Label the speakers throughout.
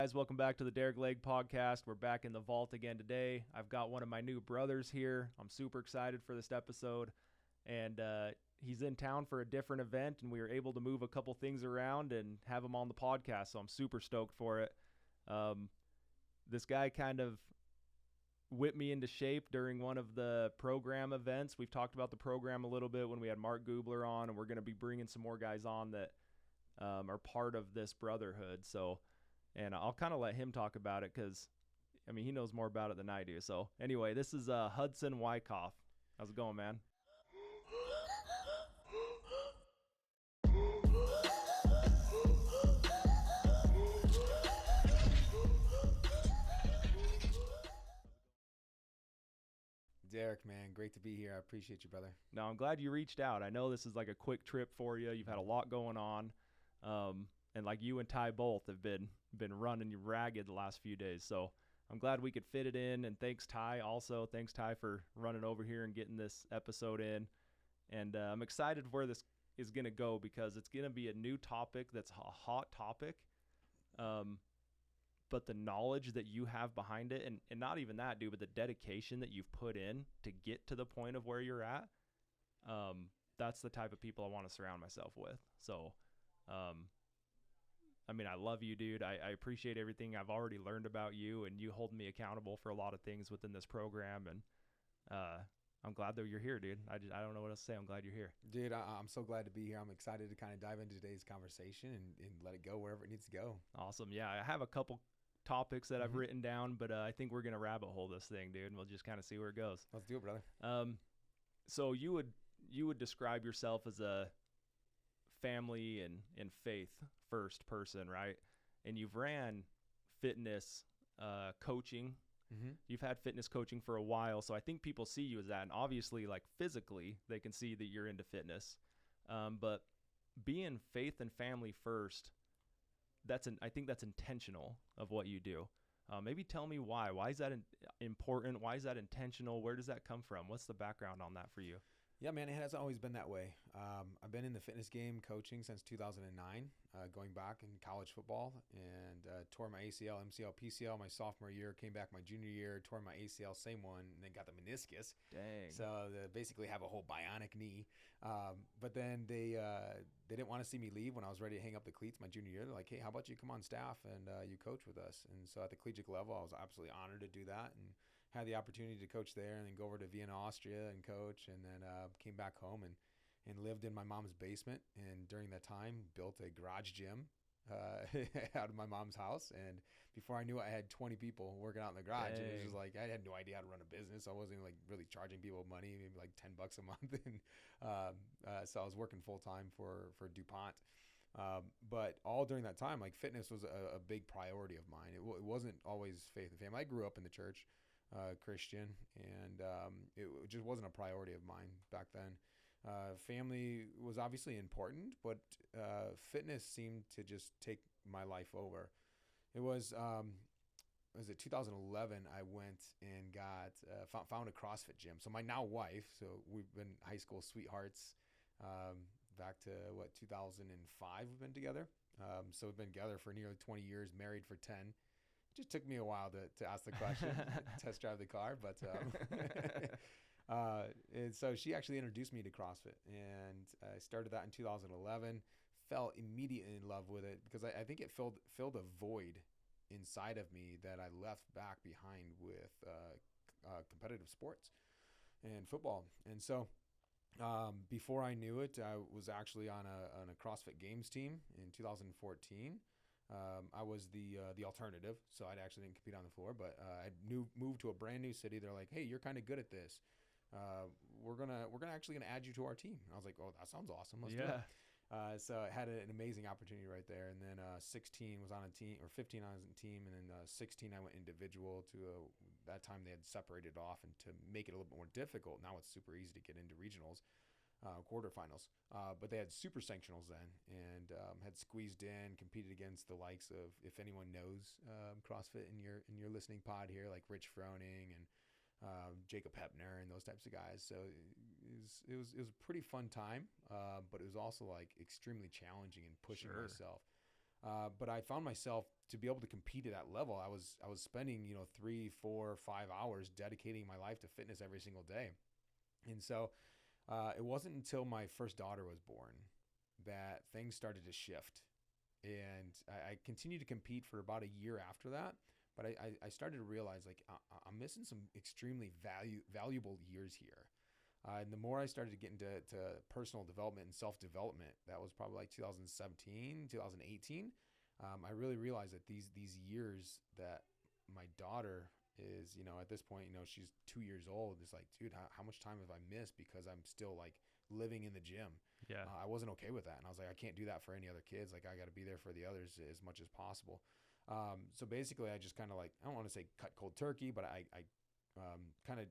Speaker 1: Guys, welcome back to the Derek Leg podcast. We're back in the vault again today. I've got one of my new brothers here. I'm super excited for this episode, and he's in town for a different event, and we were able to move a couple things around and have him on the podcast, so I'm super stoked for it. This guy kind of whipped me into shape during one of the program events. We've talked about the program a little bit when we had Mark Gubler on, and we're going to be bringing some more guys on that are part of this brotherhood. And I'll kind of let him talk about it because, I mean, he knows more about it than I do. So anyway, this is Hudson Wikoff. How's it going, man?
Speaker 2: Derek, man, great to be here. I appreciate you, brother.
Speaker 1: No, I'm glad you reached out. I know this is like a quick trip for you. You've had a lot going on. And like you and Ty both have been running you ragged the last few days. So I'm glad we could fit it in. And thanks, Ty, also. Thanks, Ty, for running over here and getting this episode in. And I'm excited where this is going to go because it's going to be a new topic that's a hot topic. But the knowledge that you have behind it, and not even that, dude, but the dedication that you've put in to get to the point of where you're at, that's the type of people I want to surround myself with. So, I mean, I love you, dude. I appreciate everything I've already learned about you, and you hold me accountable for a lot of things within this program. And I'm glad that you're here, dude. I don't know what else to say. I'm glad you're here.
Speaker 2: Dude, I'm so glad to be here. I'm excited to kind of dive into today's conversation and let it go wherever it needs to go.
Speaker 1: Awesome. Yeah, I have a couple topics that I've written down, but I think we're going to rabbit hole this thing, dude, and we'll just kind of see where it goes.
Speaker 2: Let's do it, brother.
Speaker 1: So you would describe yourself as a family and faith first person, right? And you've ran fitness coaching. You've had fitness coaching for a while, so I think people see you as that, and obviously, like, physically they can see that you're into fitness, but being faith and family first, I think that's intentional of what you do. Maybe tell me why is that important? Why is that intentional? Where does that come from? What's the background on that for you?
Speaker 2: Yeah, man, it has always been that way. I've been in the fitness game coaching since 2009, going back in college football, and tore my ACL, MCL, PCL my sophomore year, came back my junior year, tore my ACL, same one, and then got the meniscus.
Speaker 1: Dang.
Speaker 2: So they basically have a whole bionic knee. But then they didn't want to see me leave when I was ready to hang up the cleats my junior year. They're like, hey, how about you come on staff and you coach with us? And so at the collegiate level, I was absolutely honored to do that and had the opportunity to coach there and then go over to Vienna, Austria and coach, and then came back home and lived in my mom's basement. And during that time, built a garage gym out of my mom's house. And before I knew it, I had 20 people working out in the garage. Dang. And it was just like, I had no idea how to run a business. I wasn't like really charging people money, maybe like $10 a month. And so I was working full time for DuPont. But all during that time, like fitness was a big priority of mine. It wasn't always faith and family. I grew up in the church, Christian, and it just wasn't a priority of mine back then. Family was obviously important, but fitness seemed to just take my life over. It was 2011, I went and found a CrossFit gym. So my now wife, so we've been high school sweethearts back to 2005 we've been together. So we've been together for nearly 20 years, married for 10. It just took me a while to ask the question, test drive the car, but and so she actually introduced me to CrossFit, and I started that in 2011. Fell immediately in love with it because I think it filled a void inside of me that I left back behind with competitive sports and football. And so before I knew it, I was actually on a CrossFit Games team in 2014. I was the alternative, so I actually didn't compete on the floor, but I moved to a brand new city. They're like, hey, you're kind of good at this. We're actually gonna add you to our team. And I was like, oh, that sounds awesome. Let's do it. So I had an amazing opportunity right there. And then 16 was on a team, or 15 on a team, and then 16 I went individual to that time they had separated off, and to make it a little bit more difficult. Now it's super easy to get into regionals. Quarterfinals, but they had super sanctionals then, and had squeezed in, competed against the likes of, if anyone knows CrossFit in your listening pod here, like Rich Froning and Jacob Hepner and those types of guys. So it was a pretty fun time, but it was also like extremely challenging and pushing myself. But I found myself to be able to compete at that level. I was spending, 3, 4, 5 hours dedicating my life to fitness every single day. And so it wasn't until my first daughter was born that things started to shift. And I continued to compete for about a year after that. But I started to realize like I'm missing some extremely valuable years here. And the more I started to get into personal development and self-development, that was probably like 2017, 2018. I really realized that these years that my daughter is, at this point, she's 2 years old. It's like, dude, how much time have I missed because I'm still like living in the gym?
Speaker 1: Yeah.
Speaker 2: I wasn't okay with that. And I was like, I can't do that for any other kids. Like I got to be there for the others as much as possible. So basically I just kind of like, I don't want to say cut cold turkey, but I kind of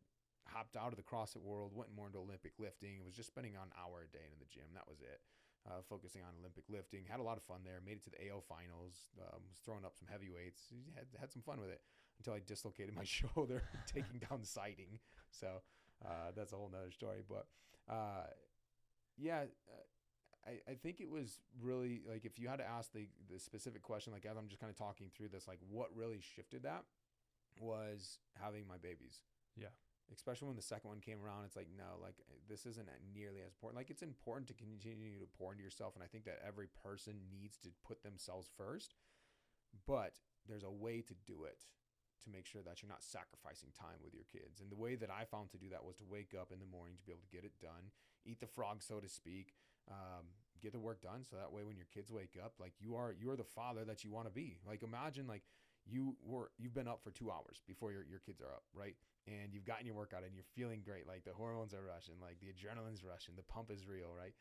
Speaker 2: hopped out of the CrossFit world, went more into Olympic lifting, was just spending an hour a day in the gym. That was it. Focusing on Olympic lifting, had a lot of fun there, made it to the AO finals, was throwing up some heavyweights, had some fun with it until I dislocated my shoulder taking down siding. So that's a whole nother story. But I think it was really like, if you had to ask the specific question, like as I'm just kind of talking through this, like what really shifted that was having my babies.
Speaker 1: Yeah.
Speaker 2: Especially when the second one came around, it's like, no, like this isn't nearly as important. Like it's important to continue to pour into yourself. And I think that every person needs to put themselves first, but there's a way to do it to make sure that you're not sacrificing time with your kids. And the way that I found to do that was to wake up in the morning to be able to get it done, eat the frog, so to speak, get the work done. So that way when your kids wake up, like you are the father that you want to be. Like imagine like you've been up for 2 hours before your kids are up, right? And you've gotten your workout and you're feeling great. Like the hormones are rushing, like the adrenaline's rushing, the pump is real, right?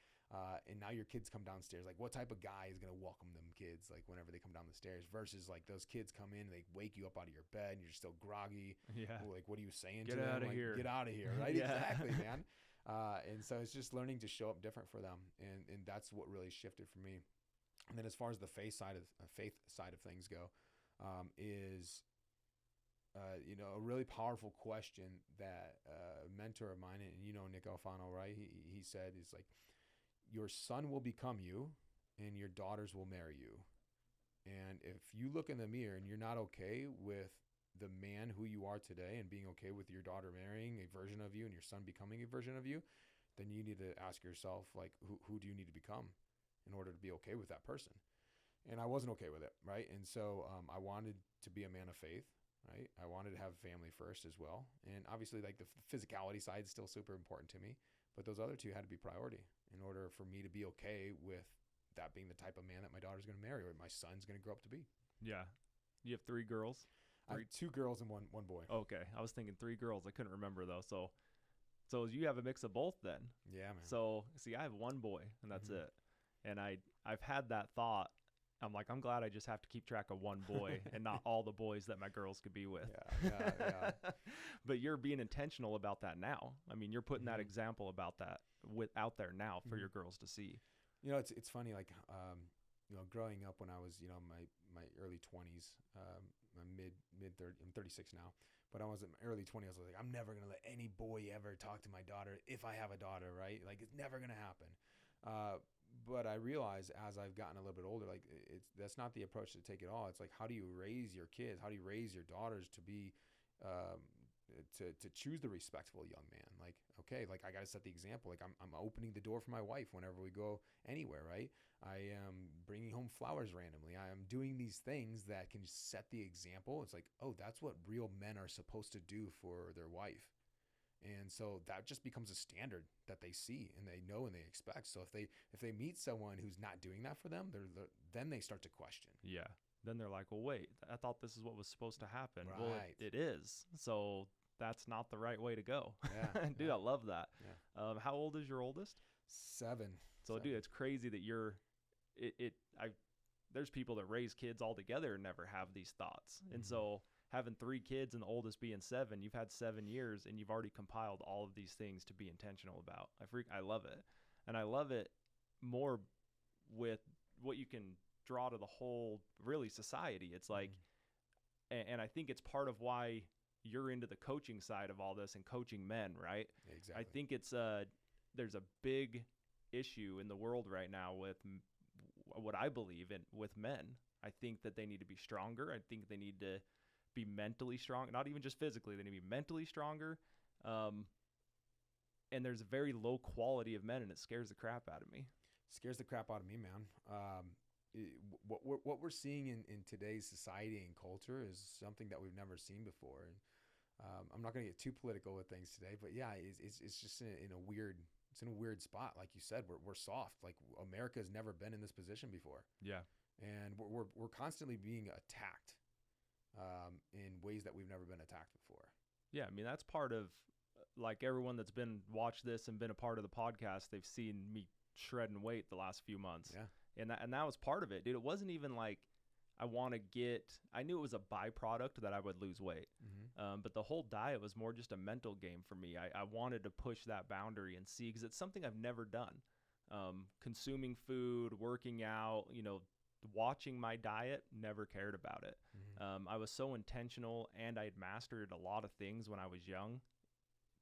Speaker 2: And now your kids come downstairs. Like what type of guy is going to welcome them kids like whenever they come down the stairs versus like those kids come in and they wake you up out of your bed and you're still groggy.
Speaker 1: Yeah.
Speaker 2: Like, what are you saying
Speaker 1: Get
Speaker 2: to them?
Speaker 1: out of here.
Speaker 2: Get out of here, right?
Speaker 1: Yeah.
Speaker 2: Exactly, man. And so it's just learning to show up different for them. And that's what really shifted for me. And then as far as the faith side of things go, is a really powerful question that a mentor of mine, and Nick Alfano, right? He said, is like, your son will become you and your daughters will marry you. And if you look in the mirror and you're not okay with the man who you are today and being okay with your daughter marrying a version of you and your son becoming a version of you, then you need to ask yourself, like, who do you need to become in order to be okay with that person? And I wasn't okay with it, right? And so I wanted to be a man of faith. Right. I wanted to have family first as well. And obviously like the physicality side is still super important to me, but those other two had to be priority in order for me to be okay with that being the type of man that my daughter's going to marry or my son's going to grow up to be.
Speaker 1: Yeah. You have 3 girls?
Speaker 2: I have 2 girls and one boy.
Speaker 1: Okay. I was thinking 3 girls. I couldn't remember though. So you have a mix of both then.
Speaker 2: Yeah, man.
Speaker 1: So see, I have 1 boy and that's it. And I've had that thought. I'm like, I'm glad I just have to keep track of 1 boy and not all the boys that my girls could be with.
Speaker 2: Yeah.
Speaker 1: But you're being intentional about that now. I mean, you're putting that example about that out there now for your girls to see.
Speaker 2: It's funny, like, growing up when I was, my early 20s, my mid 30, I'm 36 now, but I was in my early 20s. I was like, I'm never going to let any boy ever talk to my daughter if I have a daughter, right? Like, it's never going to happen. But I realized as I've gotten a little bit older, like that's not the approach to take it all. It's like, how do you raise your kids? How do you raise your daughters to be, to choose the respectful young man? Like, okay, like I got to set the example. Like I'm opening the door for my wife whenever we go anywhere, right? I am bringing home flowers randomly. I am doing these things that can set the example. It's like, oh, that's what real men are supposed to do for their wife. And so that just becomes a standard that they see and they know and they expect. So if they meet someone who's not doing that for them, then they start to question.
Speaker 1: Yeah. Then they're like, well, wait, I thought this is what was supposed to happen.
Speaker 2: Right.
Speaker 1: Well, it is. So that's not the right way to go.
Speaker 2: Yeah.
Speaker 1: Dude,
Speaker 2: yeah.
Speaker 1: I love that.
Speaker 2: Yeah.
Speaker 1: How old is your oldest?
Speaker 2: 7.
Speaker 1: So
Speaker 2: 7.
Speaker 1: dude, it's crazy that there's people that raise kids all together and never have these thoughts. And so having 3 kids and the oldest being 7, you've had 7 years and you've already compiled all of these things to be intentional about. I love it. And I love it more with what you can draw to the whole really society. It's like, and I think it's part of why you're into the coaching side of all this and coaching men, right?
Speaker 2: Exactly.
Speaker 1: I think it's there's a big issue in the world right now with what I believe in with men. I think that they need to be stronger. I think they need to be mentally strong, not even just physically. They need to be mentally stronger. And there's a very low quality of men, and it scares the crap out of me.
Speaker 2: Scares the crap out of me, man. What we're seeing in today's society and culture is something that we've never seen before. And I'm not going to get too political with things today, but yeah, it's just in a weird spot. Like you said, we're soft. Like America has never been in this position before.
Speaker 1: Yeah.
Speaker 2: And we're constantly being attacked in ways that we've never been attacked before.
Speaker 1: Yeah, I mean, that's part of, like, everyone that's watched this and been a part of the podcast, they've seen me shredding weight the last few months.
Speaker 2: Yeah.
Speaker 1: And that was part of it, dude. It wasn't even like I knew it was a byproduct that I would lose weight.
Speaker 2: Mm-hmm.
Speaker 1: But the whole diet was more just a mental game for me. I wanted to push that boundary and see, because it's something I've never done. Consuming food, working out, watching my diet, never cared about it.
Speaker 2: Mm-hmm.
Speaker 1: I was so intentional, and I had mastered a lot of things when I was young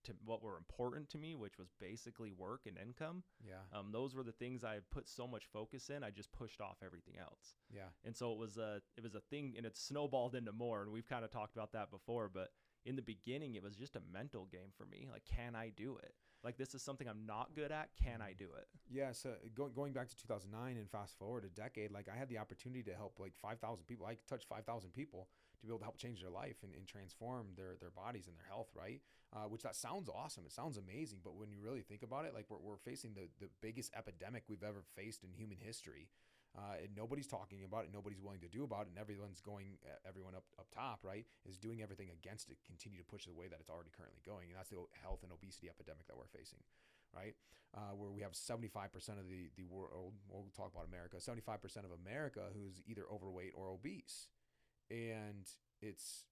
Speaker 1: to what were important to me, which was basically work and income.
Speaker 2: Yeah.
Speaker 1: Those were the things I put so much focus in. I just pushed off everything else.
Speaker 2: Yeah.
Speaker 1: And so it was a thing, and it snowballed into more. And we've kind of talked about that before, but in the beginning, it was just a mental game for me. Like, can I do it? Like, this is something I'm not good at. Can I do it?
Speaker 2: Yeah. So going back to 2009 and fast forward a decade, like I had the opportunity to help like 5,000 people. I touched 5,000 people to be able to help change their life and transform their bodies and their health, right? Which that sounds awesome. It sounds amazing. But when you really think about it, like we're facing the biggest epidemic we've ever faced in human history. And nobody's talking about it. Nobody's willing to do about it. And everyone up top, right, is doing everything against it, continue to push it the way that it's already currently going. And that's the health and obesity epidemic that we're facing, right? Where we have 75% of the world, we'll talk about America, 75% of America who's either overweight or obese. And it's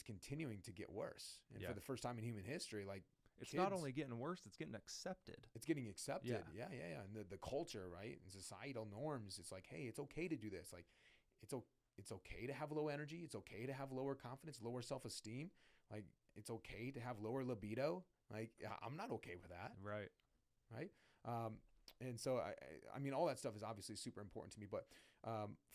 Speaker 2: continuing to get worse. And for the first time in human history, like,
Speaker 1: it's not only getting worse, it's getting accepted.
Speaker 2: It's getting accepted.
Speaker 1: Yeah.
Speaker 2: And the culture, right? And societal norms. It's like, hey, it's okay to do this. Like, it's okay to have low energy. It's okay to have lower confidence, lower self-esteem. Like, it's okay to have lower libido. Like, I'm not okay with that.
Speaker 1: Right.
Speaker 2: Right. And so, I mean, all that stuff is obviously super important to me, but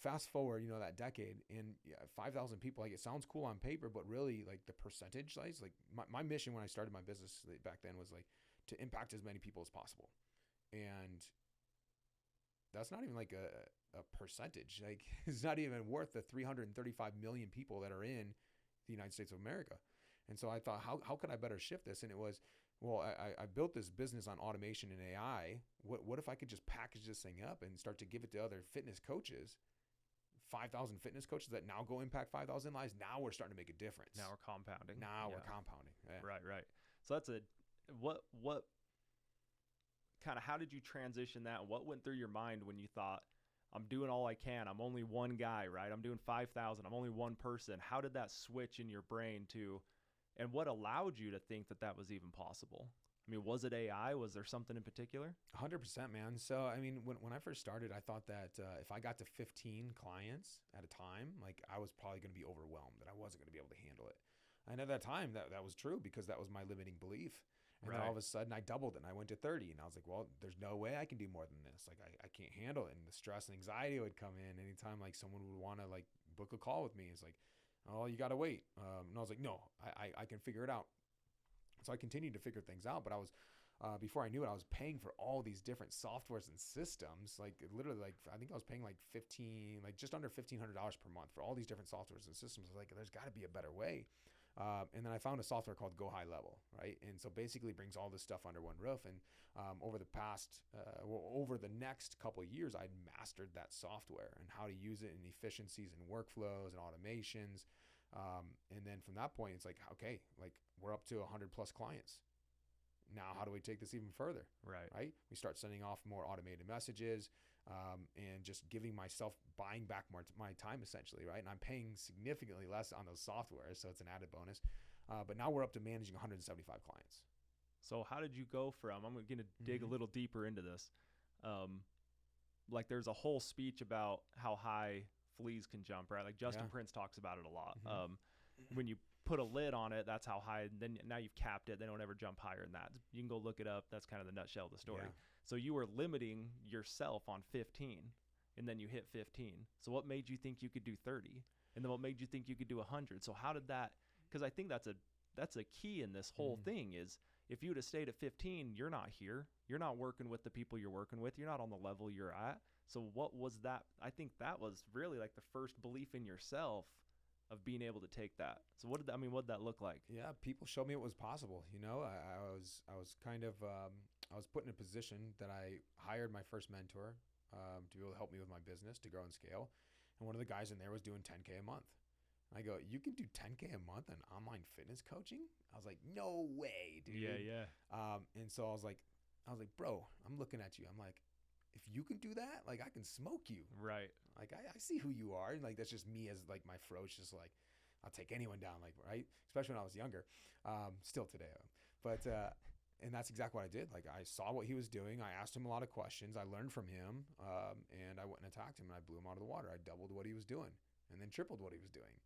Speaker 2: fast forward, that decade, and 5,000 people, like, it sounds cool on paper, but really, like, the percentage, like my mission when I started my business back then was like to impact as many people as possible. And that's not even like a percentage. Like, it's not even worth the 335 million people that are in the United States of America. And so I thought, how could I better shift this? And it was, well, I built this business on automation and AI. What if I could just package this thing up and start to give it to other fitness coaches, 5,000 fitness coaches that now go impact 5,000 lives? Now we're starting to make a difference.
Speaker 1: Now we're compounding.
Speaker 2: We're compounding. Yeah.
Speaker 1: Right. So that's what kind of, how did you transition that? What went through your mind when you thought, I'm doing all I can. I'm only one guy, right? I'm doing 5,000. I'm only one person. How did that switch in your brain to, and what allowed you to think that was even possible? I mean, was it AI? Was there something in particular?
Speaker 2: 100%, man. So, I mean, when I first started, I thought that if I got to 15 clients at a time, like, I was probably going to be overwhelmed, that I wasn't going to be able to handle it. And at that time, that was true, because that was my limiting belief. And then all of a sudden I doubled it and I went to 30, and I was like, well, there's no way I can do more than this. Like, I can't handle it. And the stress and anxiety would come in anytime, like, someone would want to, like, book a call with me. It's like, oh, you got to wait. And I was like, no, I can figure it out. So I continued to figure things out, but I was, before I knew it, I was paying for all these different softwares and systems. Like, literally, like, I think I was paying like just under $1,500 per month for all these different softwares and systems. I was like, there's got to be a better way. And then I found a software called Go High Level, right? And so basically brings all this stuff under one roof. And over the next couple of years, I'd mastered that software and how to use it in efficiencies and workflows and automations. And then from that point, it's like, okay, like, we're up to 100 plus clients. Now, how do we take this even further? Right. We start sending off more automated messages, and just giving myself, buying back more my time, essentially, right? And I'm paying significantly less on those softwares, so it's an added bonus. But now we're up to managing 175 clients.
Speaker 1: So how did you go from, I'm going to dig a little deeper into this. Like, there's a whole speech about how high fleas can jump, right? Like, Justin Prince talks about it a lot. When you put a lid on it, that's how high, then now you've capped it. They don't ever jump higher than that. You can go look it up. That's kind of the nutshell of the story. So you were limiting yourself on 15, and then you hit 15. So what made you think you could do 30? And then what made you think you could do 100? So how did that, because I think that's a key in this whole thing is if you would have stayed at 15, you're not here. You're not working with the people you're working with. You're not on the level you're at. So what was that? I think that was really like the first belief in yourself of being able to take that. So what did that look like?
Speaker 2: Yeah, people showed me it was possible. You know, I was kind of I was put in a position that I hired my first mentor to be able to help me with my business to grow and scale. And one of the guys in there was doing 10K a month. I go, you can do 10K a month in online fitness coaching? I was like, no way, dude.
Speaker 1: Yeah.
Speaker 2: And so I was like, bro, I'm looking at you. I'm like, if you can do that, like I can smoke you.
Speaker 1: Right.
Speaker 2: Like I see who you are. And like, that's just me as like my ferocious, like I'll take anyone down, like, right. Especially when I was younger, still today. But, and that's exactly what I did. Like I saw what he was doing. I asked him a lot of questions. I learned from him. And I went and attacked him and I blew him out of the water. I doubled what he was doing and then tripled what he was doing.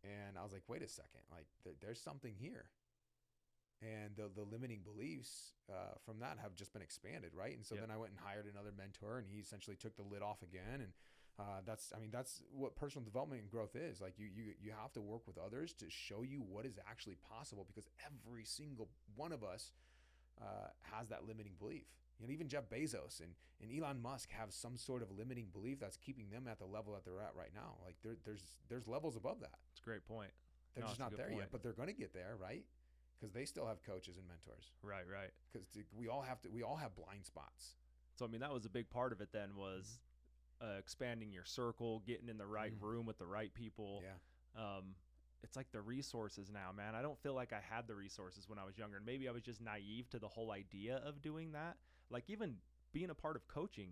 Speaker 2: And I was like, wait a second, like there's something here. And the limiting beliefs from that have just been expanded, right? And so then I went and hired another mentor, and he essentially took the lid off again. And that's what personal development and growth is. Like you have to work with others to show you what is actually possible, because every single one of us has that limiting belief. You know, even Jeff Bezos and Elon Musk have some sort of limiting belief that's keeping them at the level that they're at right now. Like there's levels above that.
Speaker 1: It's a great point.
Speaker 2: They're just not there yet, but they're going to get there, right? Because they still have coaches and mentors.
Speaker 1: Right.
Speaker 2: Because we all have blind spots.
Speaker 1: So I mean, that was a big part of it. Then was expanding your circle, getting in the right room with the right people.
Speaker 2: Yeah.
Speaker 1: It's like the resources now, man. I don't feel like I had the resources when I was younger, and maybe I was just naive to the whole idea of doing that. Like even being a part of coaching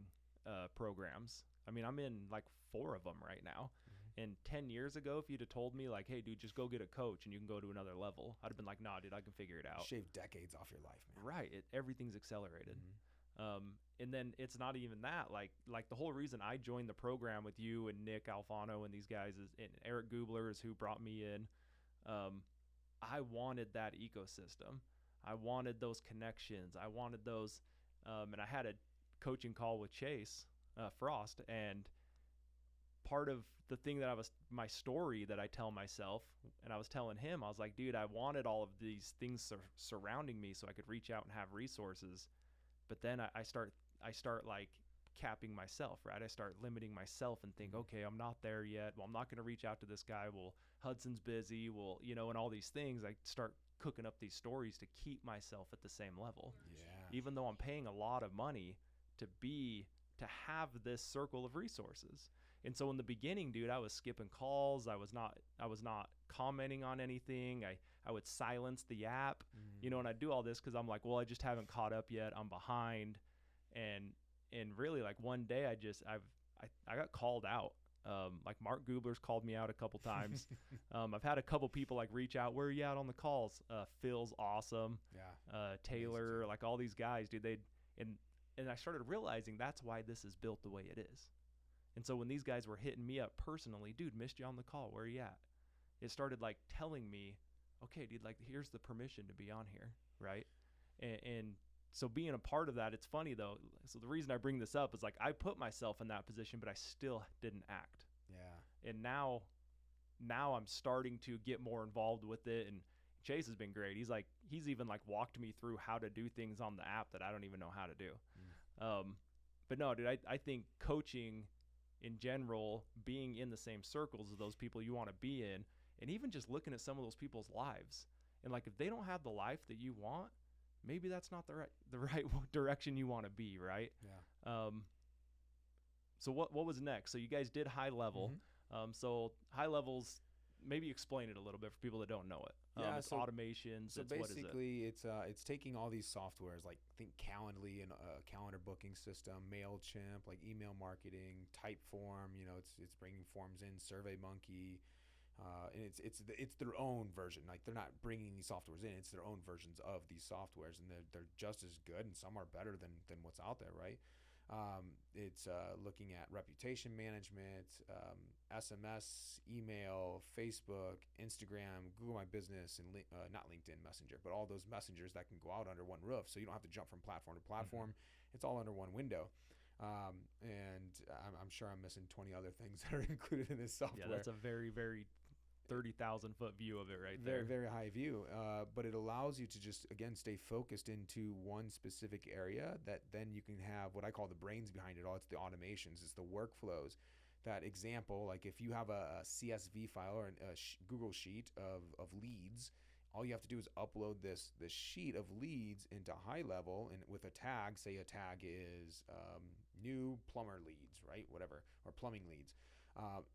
Speaker 1: programs. I mean, I'm in like 4 of them right now. And 10 years ago, if you'd have told me like, hey, dude, just go get a coach and you can go to another level, I'd have been like, nah, dude, I can figure it out.
Speaker 2: Shave decades off your life, man.
Speaker 1: Right. Everything's accelerated. And then it's not even that. Like the whole reason I joined the program with you and Nick Alfano and these guys and Eric Gubler is who brought me in. I wanted that ecosystem. I wanted those connections. I wanted those. And I had a coaching call with Chase Frost, and part of the thing that my story that I tell myself, and I was telling him, I was like, dude, I wanted all of these things surrounding me so I could reach out and have resources. But then I start like capping myself, right? I start limiting myself and think, okay, I'm not there yet. Well, I'm not going to reach out to this guy. Well, Hudson's busy. Well, you know, and all these things. I start cooking up these stories to keep myself at the same level.
Speaker 2: Yeah.
Speaker 1: Even though I'm paying a lot of money to have this circle of resources. And so in the beginning, dude, I was skipping calls. I was not commenting on anything. I would silence the app, you know, and I'd do all this because I'm like, well, I just haven't caught up yet. I'm behind. And really, like one day I got called out. Like Mark Gubler's called me out a couple times. I've had a couple people like reach out, where are you at on the calls? Phil's awesome.
Speaker 2: Yeah.
Speaker 1: Taylor, like all these guys, dude, and I started realizing that's why this is built the way it is. And so when these guys were hitting me up personally, dude, missed you on the call, where are you at? It started like telling me, okay, dude, like here's the permission to be on here, right? And so being a part of that, it's funny though. So the reason I bring this up is like I put myself in that position, but I still didn't act.
Speaker 2: Yeah.
Speaker 1: And now I'm starting to get more involved with it. And Chase has been great. He's even like walked me through how to do things on the app that I don't even know how to do. But no, dude, I think coaching in general, being in the same circles of those people you want to be in, and even just looking at some of those people's lives, and like if they don't have the life that you want, maybe that's not the right direction you want to be, right?
Speaker 2: Yeah.
Speaker 1: So what was next? So you guys did high level. So high levels, maybe explain it a little bit for people that don't know it. It's automations.
Speaker 2: So
Speaker 1: it's
Speaker 2: basically, it's taking all these softwares like think Calendly and a calendar booking system, MailChimp, like email marketing, Typeform. You know, it's bringing forms in, SurveyMonkey, and it's their own version. Like they're not bringing these softwares in; it's their own versions of these softwares, and they're just as good, and some are better than what's out there, right? It's looking at reputation management, SMS, email, Facebook, Instagram, Google My Business, and not LinkedIn Messenger, but all those messengers that can go out under one roof. So you don't have to jump from platform to platform. It's all under one window. And I'm sure I'm missing 20 other things that are included in this software.
Speaker 1: Yeah, that's a very, very 30,000 foot view of it right
Speaker 2: very,
Speaker 1: there.
Speaker 2: very high view. But it allows you to just, again, stay focused into one specific area that then you can have what I call the brains behind it all. It's the automations, it's the workflows. That example, like if you have a CSV file or a Google sheet of leads, all you have to do is upload this sheet of leads into high level and with a tag. Say a tag is new plumber leads, right? Whatever, or plumbing leads.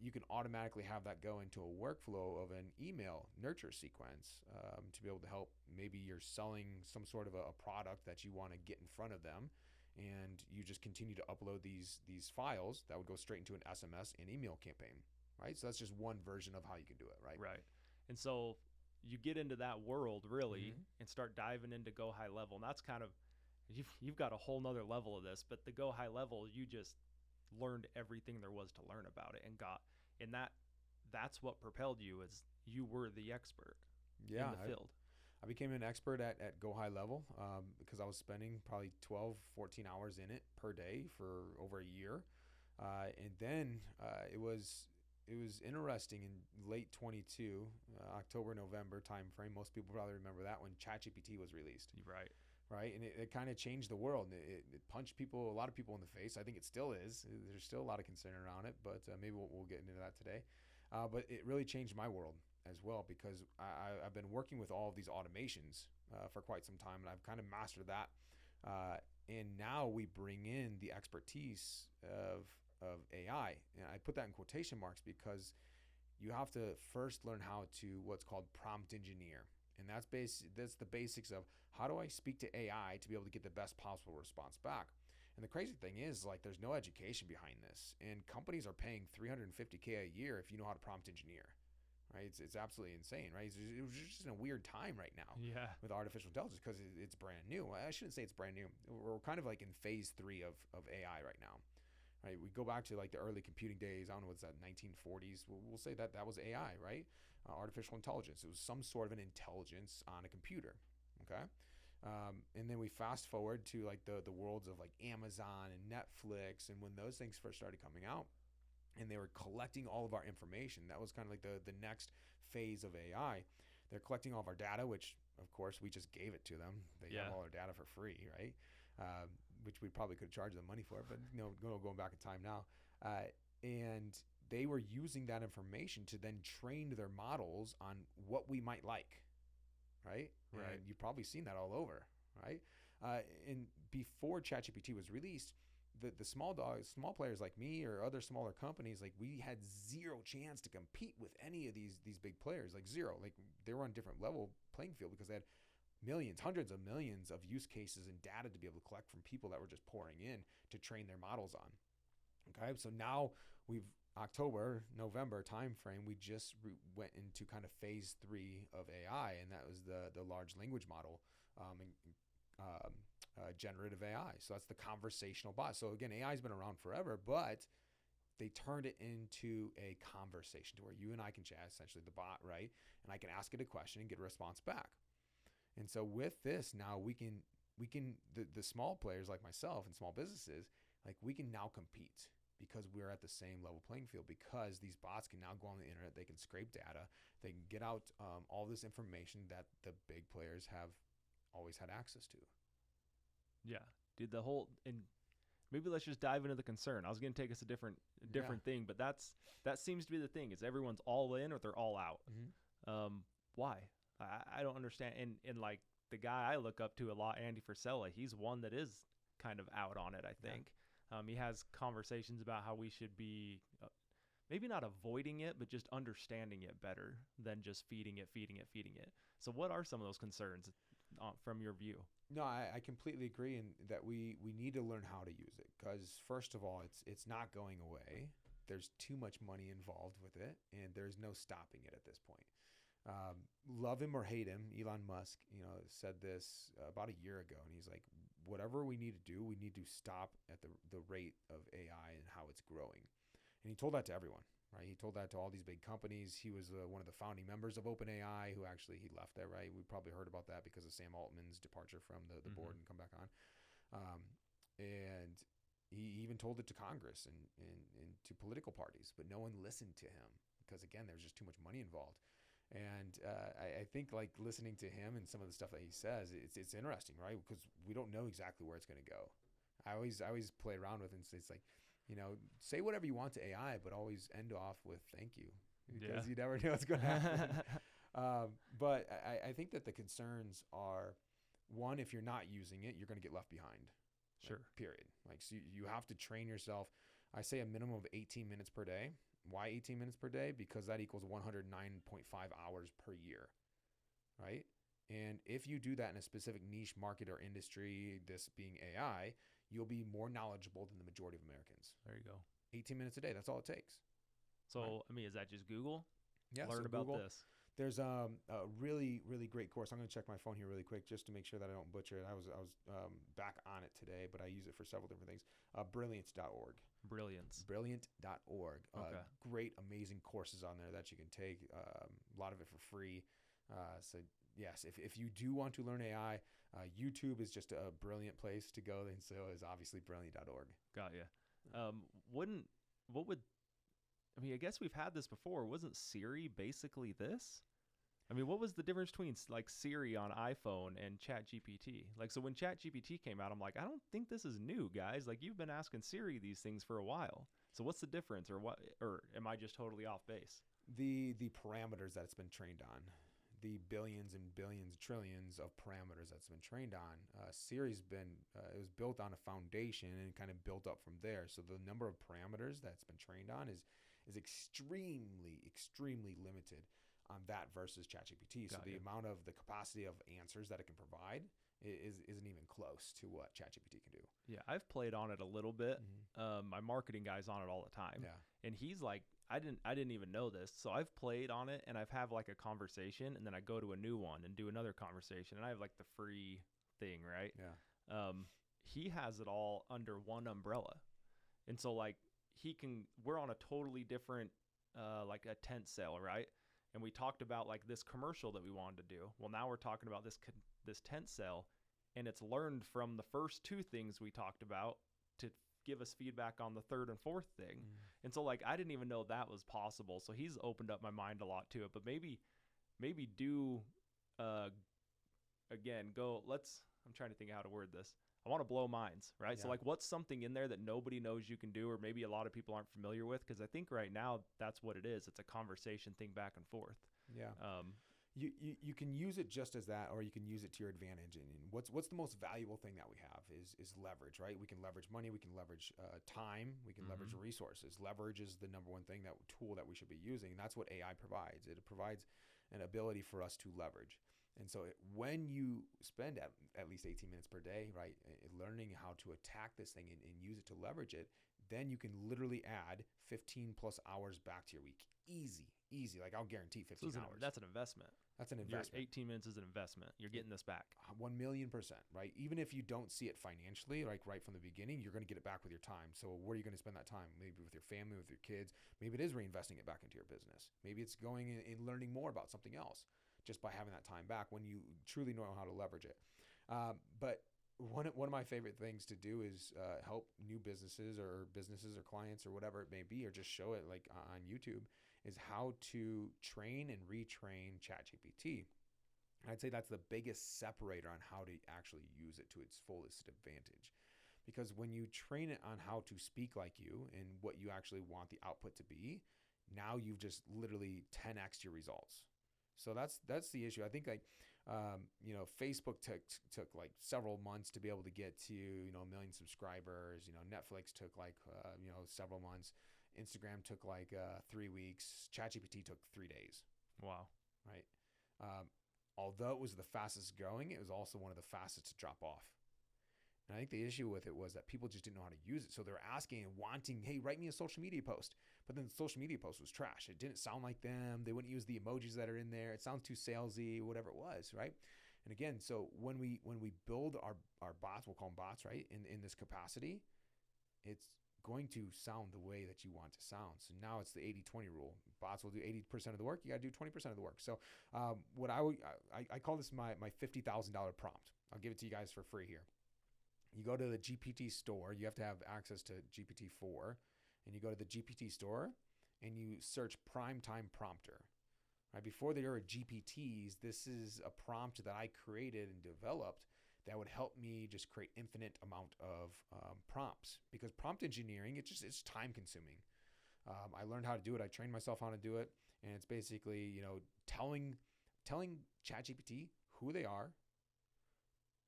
Speaker 2: You can automatically have that go into a workflow of an email nurture sequence to be able to help. Maybe you're selling some sort of a product that you want to get in front of them, and you just continue to upload these files that would go straight into an SMS and email campaign, right? So that's just one version of how you can do it, right?
Speaker 1: Right. And so you get into that world really and start diving into go high level. And that's kind of, you've got a whole nother level of this, but the go high level, you just learned everything there was to learn about it and that's what propelled you, is you were the expert in the field.
Speaker 2: I became an expert at go high level because I was spending probably 12, 14 hours in it per day for over a year. And then it was interesting in late 22, October, November timeframe. Most people probably remember that when ChatGPT was released. Right. And it kind of changed the world. It punched a lot of people in the face. I think it still is. There's still a lot of concern around it, but maybe we'll get into that today. But it really changed my world as well, because I've been working with all of these automations for quite some time, and I've kind of mastered that. And now we bring in the expertise of AI. And I put that in quotation marks because you have to first learn how to what's called prompt engineer. And that's the basics of how do I speak to AI to be able to get the best possible response back. And the crazy thing is, like, there's no education behind this, and companies are paying $350K a year if you know how to prompt engineer, right? It's absolutely insane, right? It was just in a weird time right now with artificial intelligence because it's brand new. I shouldn't say it's brand new. We're kind of like in phase 3 of AI right now, right? We go back to like the early computing days. I don't know, what's that, 1940s? We'll say that was AI, right? Artificial intelligence. It was some sort of an intelligence on a computer, okay? And then we fast forward to like the worlds of like Amazon and Netflix, and when those things first started coming out and they were collecting all of our information, that was kind of like the next phase of AI. They're collecting all of our data, which of course we just gave it to them. They have all our data for free, right? Which we probably could charge them money for, but going back in time now. And they were using that information to then train their models on what we might like, right? And you've probably seen that all over, right? And before ChatGPT was released, the small players like me or other smaller companies, like we had zero chance to compete with any of these big players, like zero. Like they were on different level playing field because they had millions, hundreds of millions of use cases and data to be able to collect from people that were just pouring in to train their models on. Okay, so now October, November timeframe, we just went into kind of phase 3 of AI, and that was the large language model generative AI. So that's the conversational bot. So again, AI has been around forever, but they turned it into a conversation to where you and I can chat, essentially the bot, right? And I can ask it a question and get a response back. And so with this, now we can the small players like myself and small businesses, like we can now compete because we're at the same level playing field, because these bots can now go on the internet, they can scrape data, they can get out all this information that the big players have always had access to.
Speaker 1: Yeah, dude, and maybe let's just dive into the concern. I was going to take us a different thing, but that seems to be the thing, is everyone's all in or they're all out. Why? I don't understand. And like the guy I look up to a lot, Andy Frisella, he's one that is kind of out on it, I think. He has conversations about how we should be maybe not avoiding it, but just understanding it better than just feeding it. So what are some of those concerns from your view?
Speaker 2: No, I completely agree, in that we need to learn how to use it, because first of all, it's not going away. There's too much money involved with it, and there's no stopping it at this point. Love him or hate him, Elon Musk, said this about a year ago, and he's like, whatever we need to do, we need to stop at the rate of AI and how it's growing. And he told that to everyone, right? He told that to all these big companies. He was one of the founding members of OpenAI, who actually, he left there, right? We probably heard about that because of Sam Altman's departure from the board and come back on. And He even told it to Congress and to political parties, but no one listened to him because, again, there's just too much money involved. And I think like listening to him and some of the stuff that he says, it's interesting, right? Because we don't know exactly where it's going to go. I always play around with it, and it's like, say whatever you want to AI, but always end off with thank you, because you never know what's going to happen. But I think that the concerns are, one, if you're not using it, you're going to get left behind.
Speaker 1: Sure.
Speaker 2: Period. Like, so you have to train yourself. I say a minimum of 18 minutes per day. Why 18 minutes per day? Because that equals 109.5 hours per year, right? And if you do that in a specific niche market or industry, this being AI, you'll be more knowledgeable than the majority of Americans.
Speaker 1: There you go.
Speaker 2: 18 minutes a day. That's all it takes.
Speaker 1: So,
Speaker 2: right?
Speaker 1: I mean, is that just Google?
Speaker 2: Yeah.
Speaker 1: Learn about Google. This.
Speaker 2: There's a really, really great course. I'm going to check my phone here really quick just to make sure that I don't butcher it. I was back on it today, but I use it for several different things. Brilliance.org. Brilliant.org.
Speaker 1: Okay.
Speaker 2: Great, amazing courses on there that you can take. A lot of it for free. So yes, if you do want to learn AI, YouTube is just a brilliant place to go. And so is obviously brilliant.org.
Speaker 1: Got ya. I guess we've had this before. Wasn't Siri basically this? I mean, what was the difference between like Siri on iPhone and ChatGPT? Like, so when ChatGPT came out, I'm like, I don't think this is new, guys. Like, you've been asking Siri these things for a while. So what's the difference, or what? Or am I just totally off base?
Speaker 2: The parameters that it's been trained on, the billions and billions, trillions of parameters that's been trained on. Siri's been it was built on a foundation and kind of built up from there. So the number of parameters that's been trained on is extremely, extremely limited on that versus ChatGPT. So the amount of the capacity of answers that it can provide isn't even close to what ChatGPT can do.
Speaker 1: Yeah, I've played on it a little bit. My marketing guy's on it all the time.
Speaker 2: Yeah.
Speaker 1: And he's like, I didn't even know this. So I've played on it, and I've have like a conversation, and then I go to a new one and do another conversation, and I have like the free thing, right?
Speaker 2: Yeah.
Speaker 1: He has it all under one umbrella. And so like we're on a totally different, like a tent sale, right? And we talked about like this commercial that we wanted to do. Well, now we're talking about this tent sale, and it's learned from the first two things we talked about to give us feedback on the third and fourth thing. And so like, I didn't even know that was possible. So he's opened up my mind a lot to it, but maybe do, again, I'm trying to think how to word this. I want to blow minds, right? Yeah. So like, what's something in there that nobody knows you can do, or maybe a lot of people aren't familiar with? Because I think right now that's what it is. It's a conversation thing back and forth.
Speaker 2: Yeah. You can use it just as that, or you can use it to your advantage. And what's the most valuable thing that we have is leverage, right? We can leverage money, we can leverage time, we can leverage resources. Leverage is the number one tool that we should be using. And that's what AI provides. It provides an ability for us to leverage. And so when you spend at least 18 minutes per day, right, learning how to attack this thing and use it to leverage it, then you can literally add 15 plus hours back to your week. Easy. Like, I'll guarantee 15 hours.
Speaker 1: That's an investment.
Speaker 2: That's an investment.
Speaker 1: 18 minutes is an investment. You're getting this back.
Speaker 2: 1,000,000%, right? Even if you don't see it financially, like right from the beginning, you're going to get it back with your time. So where are you going to spend that time? Maybe with your family, with your kids. Maybe it is reinvesting it back into your business. Maybe it's going and learning more about something else just by having that time back when you truly know how to leverage it. But one of my favorite things to do is help new businesses or clients or whatever it may be, or just show it like on YouTube, is how to train and retrain ChatGPT. And I'd say that's the biggest separator on how to actually use it to its fullest advantage. Because when you train it on how to speak like you and what you actually want the output to be, now you've just literally 10x'd your results. So that's the issue. I think like, Facebook took like several months to be able to get to, 1 million subscribers. Netflix took like, several months. Instagram took like 3 weeks. ChatGPT took 3 days.
Speaker 1: Wow.
Speaker 2: Right. Although it was the fastest growing, it was also one of the fastest to drop off. And I think the issue with it was that people just didn't know how to use it. So they're asking and wanting, hey, write me a social media post. But then the social media post was trash. It didn't sound like them. They wouldn't use the emojis that are in there. It sounds too salesy, whatever it was, right? And again, so when we build our bots, we'll call them bots, right? In this capacity, it's going to sound the way that you want to sound. So now it's the 80-20 rule. Bots will do 80% of the work. You got to do 20% of the work. So what I call this my $50,000 prompt. I'll give it to you guys for free here. You go to the GPT store. You have to have access to GPT-4. And you go to the GPT store and you search primetime prompter. Right? Before there were GPTs, this is a prompt that I created and developed that would help me just create infinite amount of prompts, because prompt engineering, it's time consuming. I learned how to do it. I trained myself how to do it. And it's basically, telling ChatGPT who they are,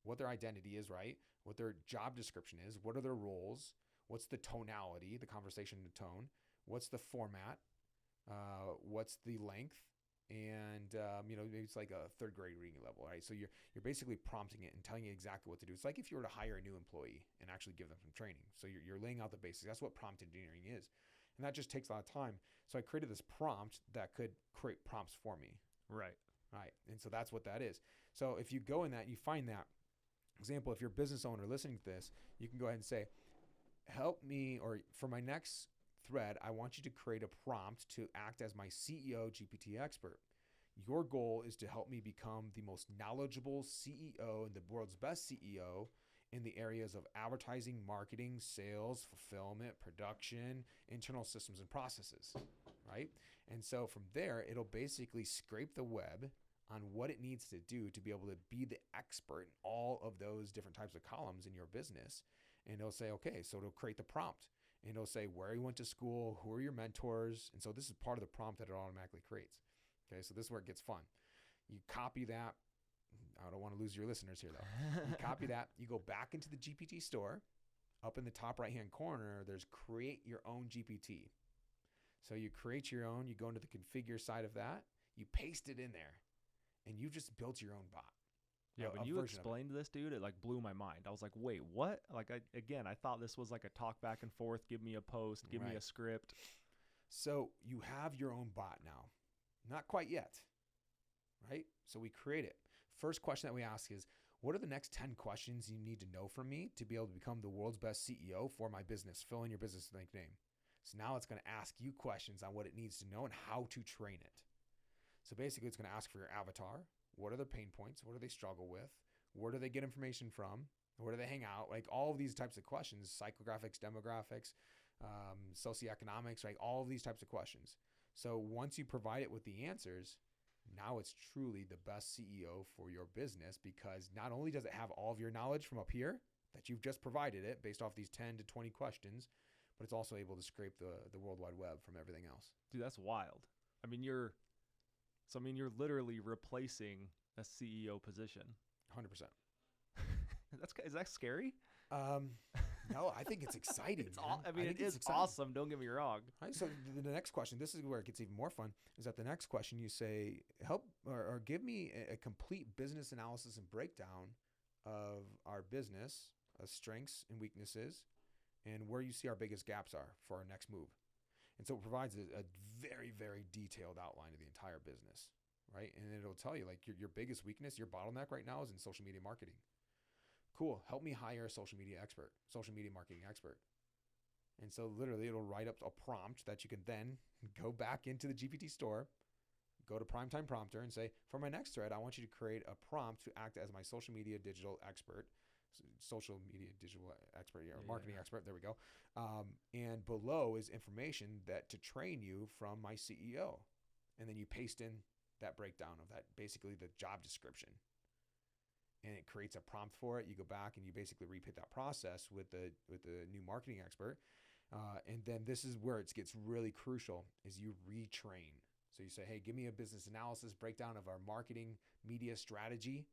Speaker 2: what their identity is, right? What their job description is, what are their roles, what's the tonality, the conversation tone, what's the format, what's the length, and maybe it's like a third grade reading level, right? So you're basically prompting it and telling it exactly what to do. It's like if you were to hire a new employee and actually give them some training. So you're laying out the basics. That's what prompt engineering is. And that just takes a lot of time. So I created this prompt that could create prompts for me.
Speaker 1: Right.
Speaker 2: Right. And so that's what that is. So if you go in that, you find that example, if you're a business owner listening to this, you can go ahead and say, help me, or for my next thread, I want you to create a prompt to act as my CEO GPT expert. Your goal is to help me become the most knowledgeable CEO and the world's best CEO in the areas of advertising, marketing, sales, fulfillment, production, internal systems, and processes, right? And so from there, it'll basically scrape the web on what it needs to do to be able to be the expert in all of those different types of columns in your business. And it'll say, okay, so it'll create the prompt. And it'll say where you went to school, who are your mentors. And so this is part of the prompt that it automatically creates. Okay, so this is where it gets fun. You copy that. I don't want to lose your listeners here, though. You copy that. You go back into the GPT store. Up in the top right-hand corner, there's create your own GPT. So you create your own. You go into the configure side of that. You paste it in there. And you just built your own bot.
Speaker 1: Yeah, when you explained this, dude, it like blew my mind. I was like, wait, what? Like, I thought this was like a talk back and forth. Give me a post. Give me a script.
Speaker 2: So you have your own bot now. Not quite yet, right? So we create it. First question that we ask is, what are the next 10 questions you need to know from me to be able to become the world's best CEO for my business? Fill in your business name. So now it's going to ask you questions on what it needs to know and how to train it. So basically, it's going to ask for your avatar. What are their pain points? What do they struggle with? Where do they get information from? Where do they hang out? Like all of these types of questions, psychographics, demographics, socioeconomics, right? All of these types of questions. So once you provide it with the answers, now it's truly the best CEO for your business, because not only does it have all of your knowledge from up here that you've just provided it based off these 10 to 20 questions, but it's also able to scrape the World Wide Web from everything else.
Speaker 1: Dude, that's wild. I mean, you're literally replacing a CEO position.
Speaker 2: 100%.
Speaker 1: Is that scary?
Speaker 2: No, I think it's exciting.
Speaker 1: It is awesome. Don't get me wrong.
Speaker 2: Right, so the next question, this is where it gets even more fun, is that the next question you say, help or give me a complete business analysis and breakdown of our business, strengths and weaknesses, and where you see our biggest gaps are for our next move. And so it provides a very, very detailed outline of the entire business, right? And it'll tell you, like, your biggest weakness, your bottleneck right now is in social media marketing. Cool. Help me hire a social media marketing expert. And so literally it'll write up a prompt that you can then go back into the GPT store, go to Primetime Prompter and say, for my next thread, I want you to create a prompt to act as my social media digital expert. Marketing expert. There we go. And below is information that to train you from my CEO. And then you paste in that breakdown of that, basically the job description. And it creates a prompt for it. You go back and you basically repeat that process with the new marketing expert. And then this is where it gets really crucial, is you retrain. So you say, hey, give me a business analysis breakdown of our marketing media strategy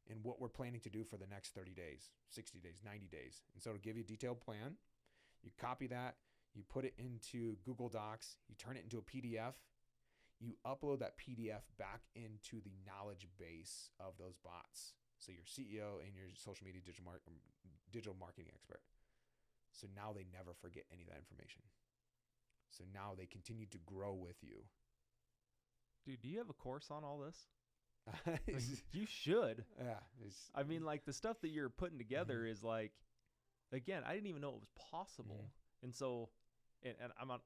Speaker 2: and what we're planning to do for the next 30 days, 60 days, 90 days. And so it'll give you a detailed plan. You copy that, you put it into Google Docs, you turn it into a PDF, you upload that PDF back into the knowledge base of those bots. So your CEO and your social media digital marketing expert. So now they never forget any of that information. So now they continue to grow with you.
Speaker 1: Dude, do you have a course on all this? You should.
Speaker 2: Yeah.
Speaker 1: I mean, like, the stuff that you're putting together is like, again, I didn't even know it was possible. And so, and I'm not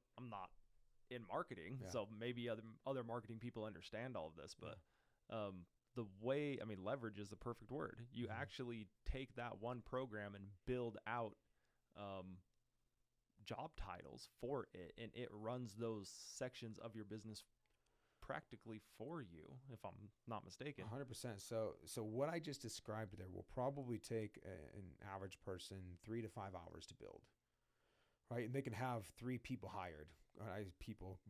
Speaker 1: in marketing, so maybe other marketing people understand all of this, but leverage is the perfect word. You actually take that one program and build out job titles for it, and it runs those sections of your business practically for you, if I'm not mistaken.
Speaker 2: 100%. So what I just described there will probably take an average person 3 to 5 hours to build, right? And they can have 3 people hired,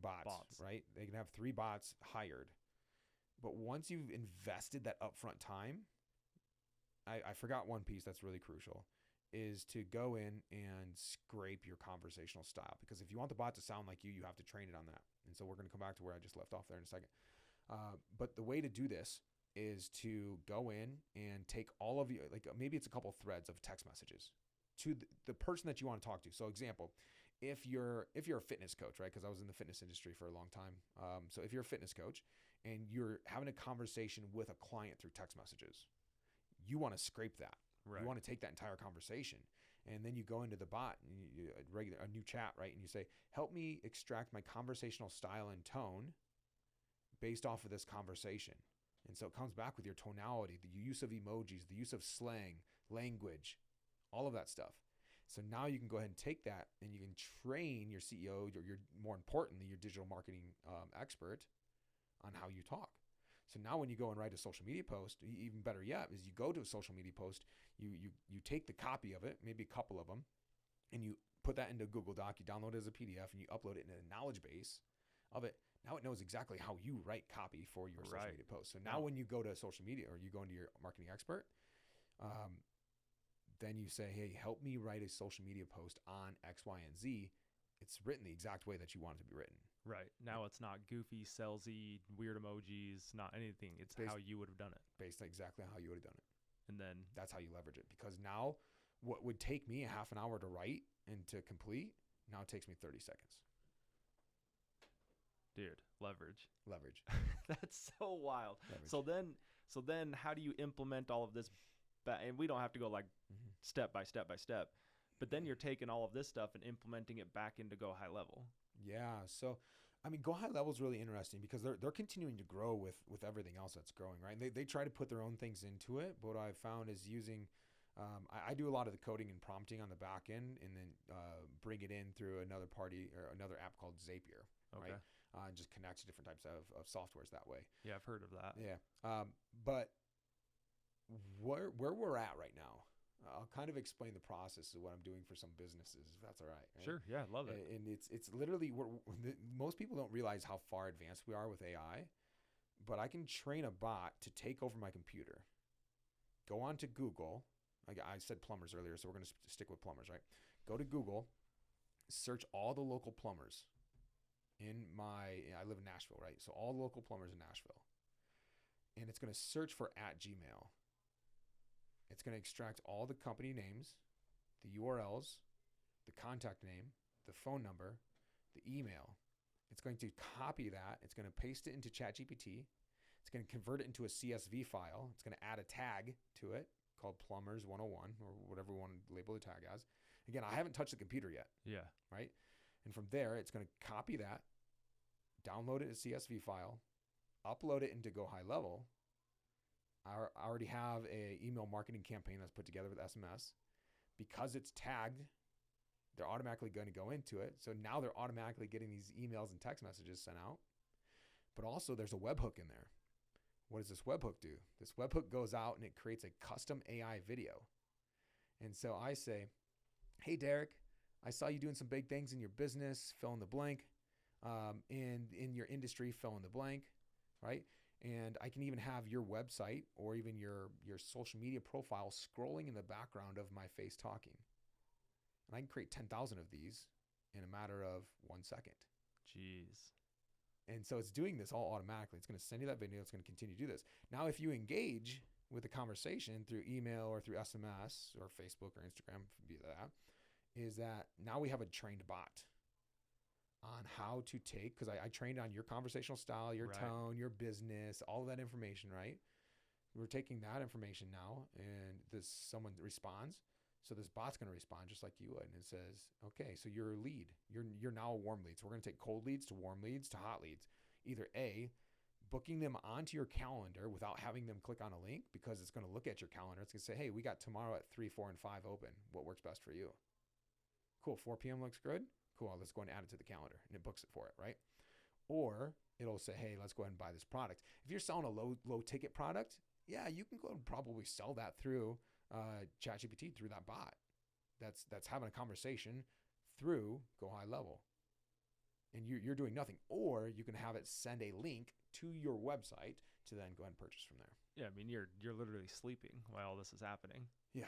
Speaker 2: bots, right? They can have 3 bots hired. But once you've invested that upfront time, I forgot one piece that's really crucial, is to go in and scrape your conversational style. Because if you want the bot to sound like you have to train it on that. And so we're going to come back to where I just left off there in a second. But the way to do this is to go in and take all of you, like maybe it's a couple threads of text messages to the person that you want to talk to. So example, if you're a fitness coach, right? Because I was in the fitness industry for a long time. So if you're a fitness coach and you're having a conversation with a client through text messages, you want to scrape that. Right. You want to take that entire conversation, and then you go into the bot and a new chat, right? And you say, help me extract my conversational style and tone based off of this conversation. And so it comes back with your tonality, the use of emojis, the use of slang, language, all of that stuff. So now you can go ahead and take that and you can train your CEO, or more importantly, your digital marketing expert on how you talk. So now when you go and write a social media post, even better yet, is you go to a social media post, you take the copy of it, maybe a couple of them, and you put that into Google Doc, you download it as a PDF, and you upload it in a knowledge base of it. Now it knows exactly how you write copy for your social media post. So now when you go to social media or you go into your marketing expert, then you say, hey, help me write a social media post on X, Y, and Z. It's written the exact way that you want it to be written.
Speaker 1: Right. Now it's not goofy, salesy, weird emojis, not anything. It's how you would have done it.
Speaker 2: Based on exactly how you would have done it.
Speaker 1: And then
Speaker 2: that's how you leverage it. Because now what would take me a half an hour to write and to complete, now it takes me 30 seconds.
Speaker 1: Dude, leverage. That's so wild.
Speaker 2: Leverage.
Speaker 1: So then how do you implement all of this? And we don't have to go like step by step by step. But then you're taking all of this stuff and implementing it back into Go High Level. Yeah. So, I mean, Go High Level is really interesting because they're continuing to grow with everything else that's growing, right? And they try to put their own things into it. But what I've found is using, I do a lot of the coding and prompting on the back end and then bring it in through another party or another app called Zapier, right? And just connects to different types of softwares that way. Yeah, I've heard of that.
Speaker 2: Yeah. But where we're at right now, I'll kind of explain the process of what I'm doing for some businesses, if that's all right.
Speaker 1: Sure. Yeah. Love it.
Speaker 2: And it's literally, most people don't realize how far advanced we are with AI, but I can train a bot to take over my computer, go on to Google. I said plumbers earlier, so we're going to stick with plumbers, right? Go to Google, search all the local plumbers I live in Nashville, right? So all the local plumbers in Nashville. And it's going to search for @Gmail. It's going to extract all the company names, the URLs, the contact name, the phone number, the email. It's going to copy that. It's going to paste it into ChatGPT. It's going to convert it into a CSV file. It's going to add a tag to it called Plumbers 101 or whatever you want to label the tag as. Again, I haven't touched the computer yet.
Speaker 1: Yeah.
Speaker 2: Right? And from there, it's going to copy that, download it as a CSV file, upload it into Go High Level. I already have a email marketing campaign that's put together with SMS. Because it's tagged, they're automatically going to go into it. So now they're automatically getting these emails and text messages sent out. But also there's a webhook in there. What does this webhook do? This webhook goes out and it creates a custom AI video. And so I say, hey, Derek, I saw you doing some big things in your business, fill in the blank, in your industry, fill in the blank, right? And I can even have your website or even your social media profile scrolling in the background of my face talking. And I can create 10,000 of these in a matter of 1 second.
Speaker 1: Jeez.
Speaker 2: And so it's doing this all automatically. It's going to send you that video. It's going to continue to do this. Now, if you engage with the conversation through email or through SMS or Facebook or Instagram, is that now we have a trained bot on how to take, because I trained on your conversational style, your tone, your business, all of that information, right? We're taking that information now, and someone responds. So this bot's going to respond just like you would, and it says, okay, so you're a lead. You're now a warm lead. So we're going to take cold leads to warm leads to hot leads. Either A, booking them onto your calendar without having them click on a link, because it's going to look at your calendar. It's going to say, hey, we got tomorrow at 3, 4, and 5 open. What works best for you? Cool. 4 p.m. looks good. Cool. Let's go and add it to the calendar, and it books it for it, right? Or it'll say, hey, let's go ahead and buy this product. If you're selling a low ticket product, yeah, you can go and probably sell that through ChatGPT, through that bot. That's having a conversation through Go High Level. And you're doing nothing. Or you can have it send a link to your website to then go ahead and purchase from there.
Speaker 1: Yeah, I mean, you're literally sleeping while all this is happening.
Speaker 2: Yeah,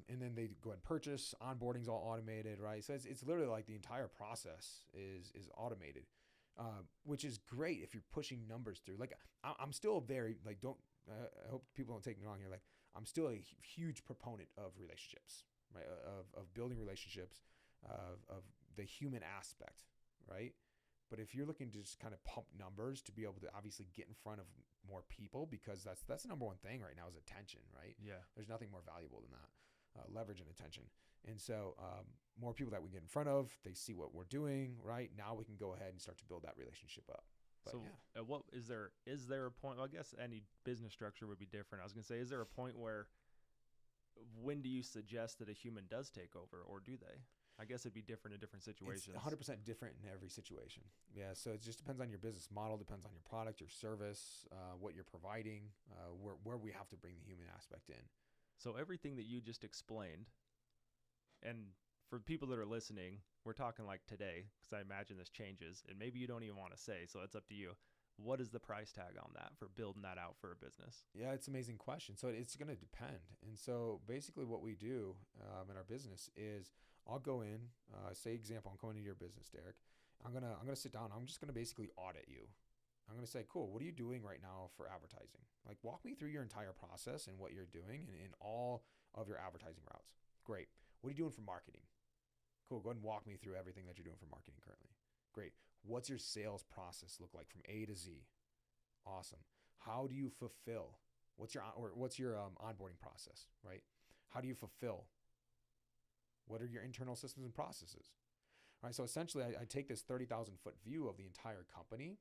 Speaker 2: and then they go ahead and purchase. Onboarding's all automated, right? So it's literally like the entire process is automated, which is great if you're pushing numbers through. Like I'm still very like I hope people don't take me wrong here. Like I'm still a huge proponent of relationships, right? Of building relationships, of the human aspect, right? But if you're looking to just kind of pump numbers to be able to obviously get in front of more people, because that's the number one thing right now is attention, right?
Speaker 1: Yeah.
Speaker 2: There's nothing more valuable than that, leverage and attention. And so more people that we get in front of, they see what we're doing, right? Now we can go ahead and start to build that relationship up. But
Speaker 1: so what is there a point? Well, I guess any business structure would be different. I was going to say, is there a point where, when do you suggest that a human does take over, or do they? I guess it'd be different in different situations.
Speaker 2: It's 100% different in every situation. Yeah, so it just depends on your business model, depends on your product, your service, what you're providing, where we have to bring the human aspect in.
Speaker 1: So everything that you just explained, and for people that are listening, we're talking like today, because I imagine this changes, and maybe you don't even want to say, so it's up to you. What is the price tag on that for building that out for a business?
Speaker 2: Yeah, it's an amazing question. So it's going to depend. And so basically what we do in our business is I'll go in, say example, I'm going into your business, Derek. I'm going to sit down. I'm just going to basically audit you. I'm going to say, cool, what are you doing right now for advertising? Like, walk me through your entire process and what you're doing in all of your advertising routes. Great. What are you doing for marketing? Cool. Go ahead and walk me through everything that you're doing for marketing currently. Great. What's your sales process look like from A to Z? Awesome. How do you fulfill? What's your onboarding process, right? How do you fulfill? What are your internal systems and processes? All right. So essentially, I take this 30,000 foot view of the entire company.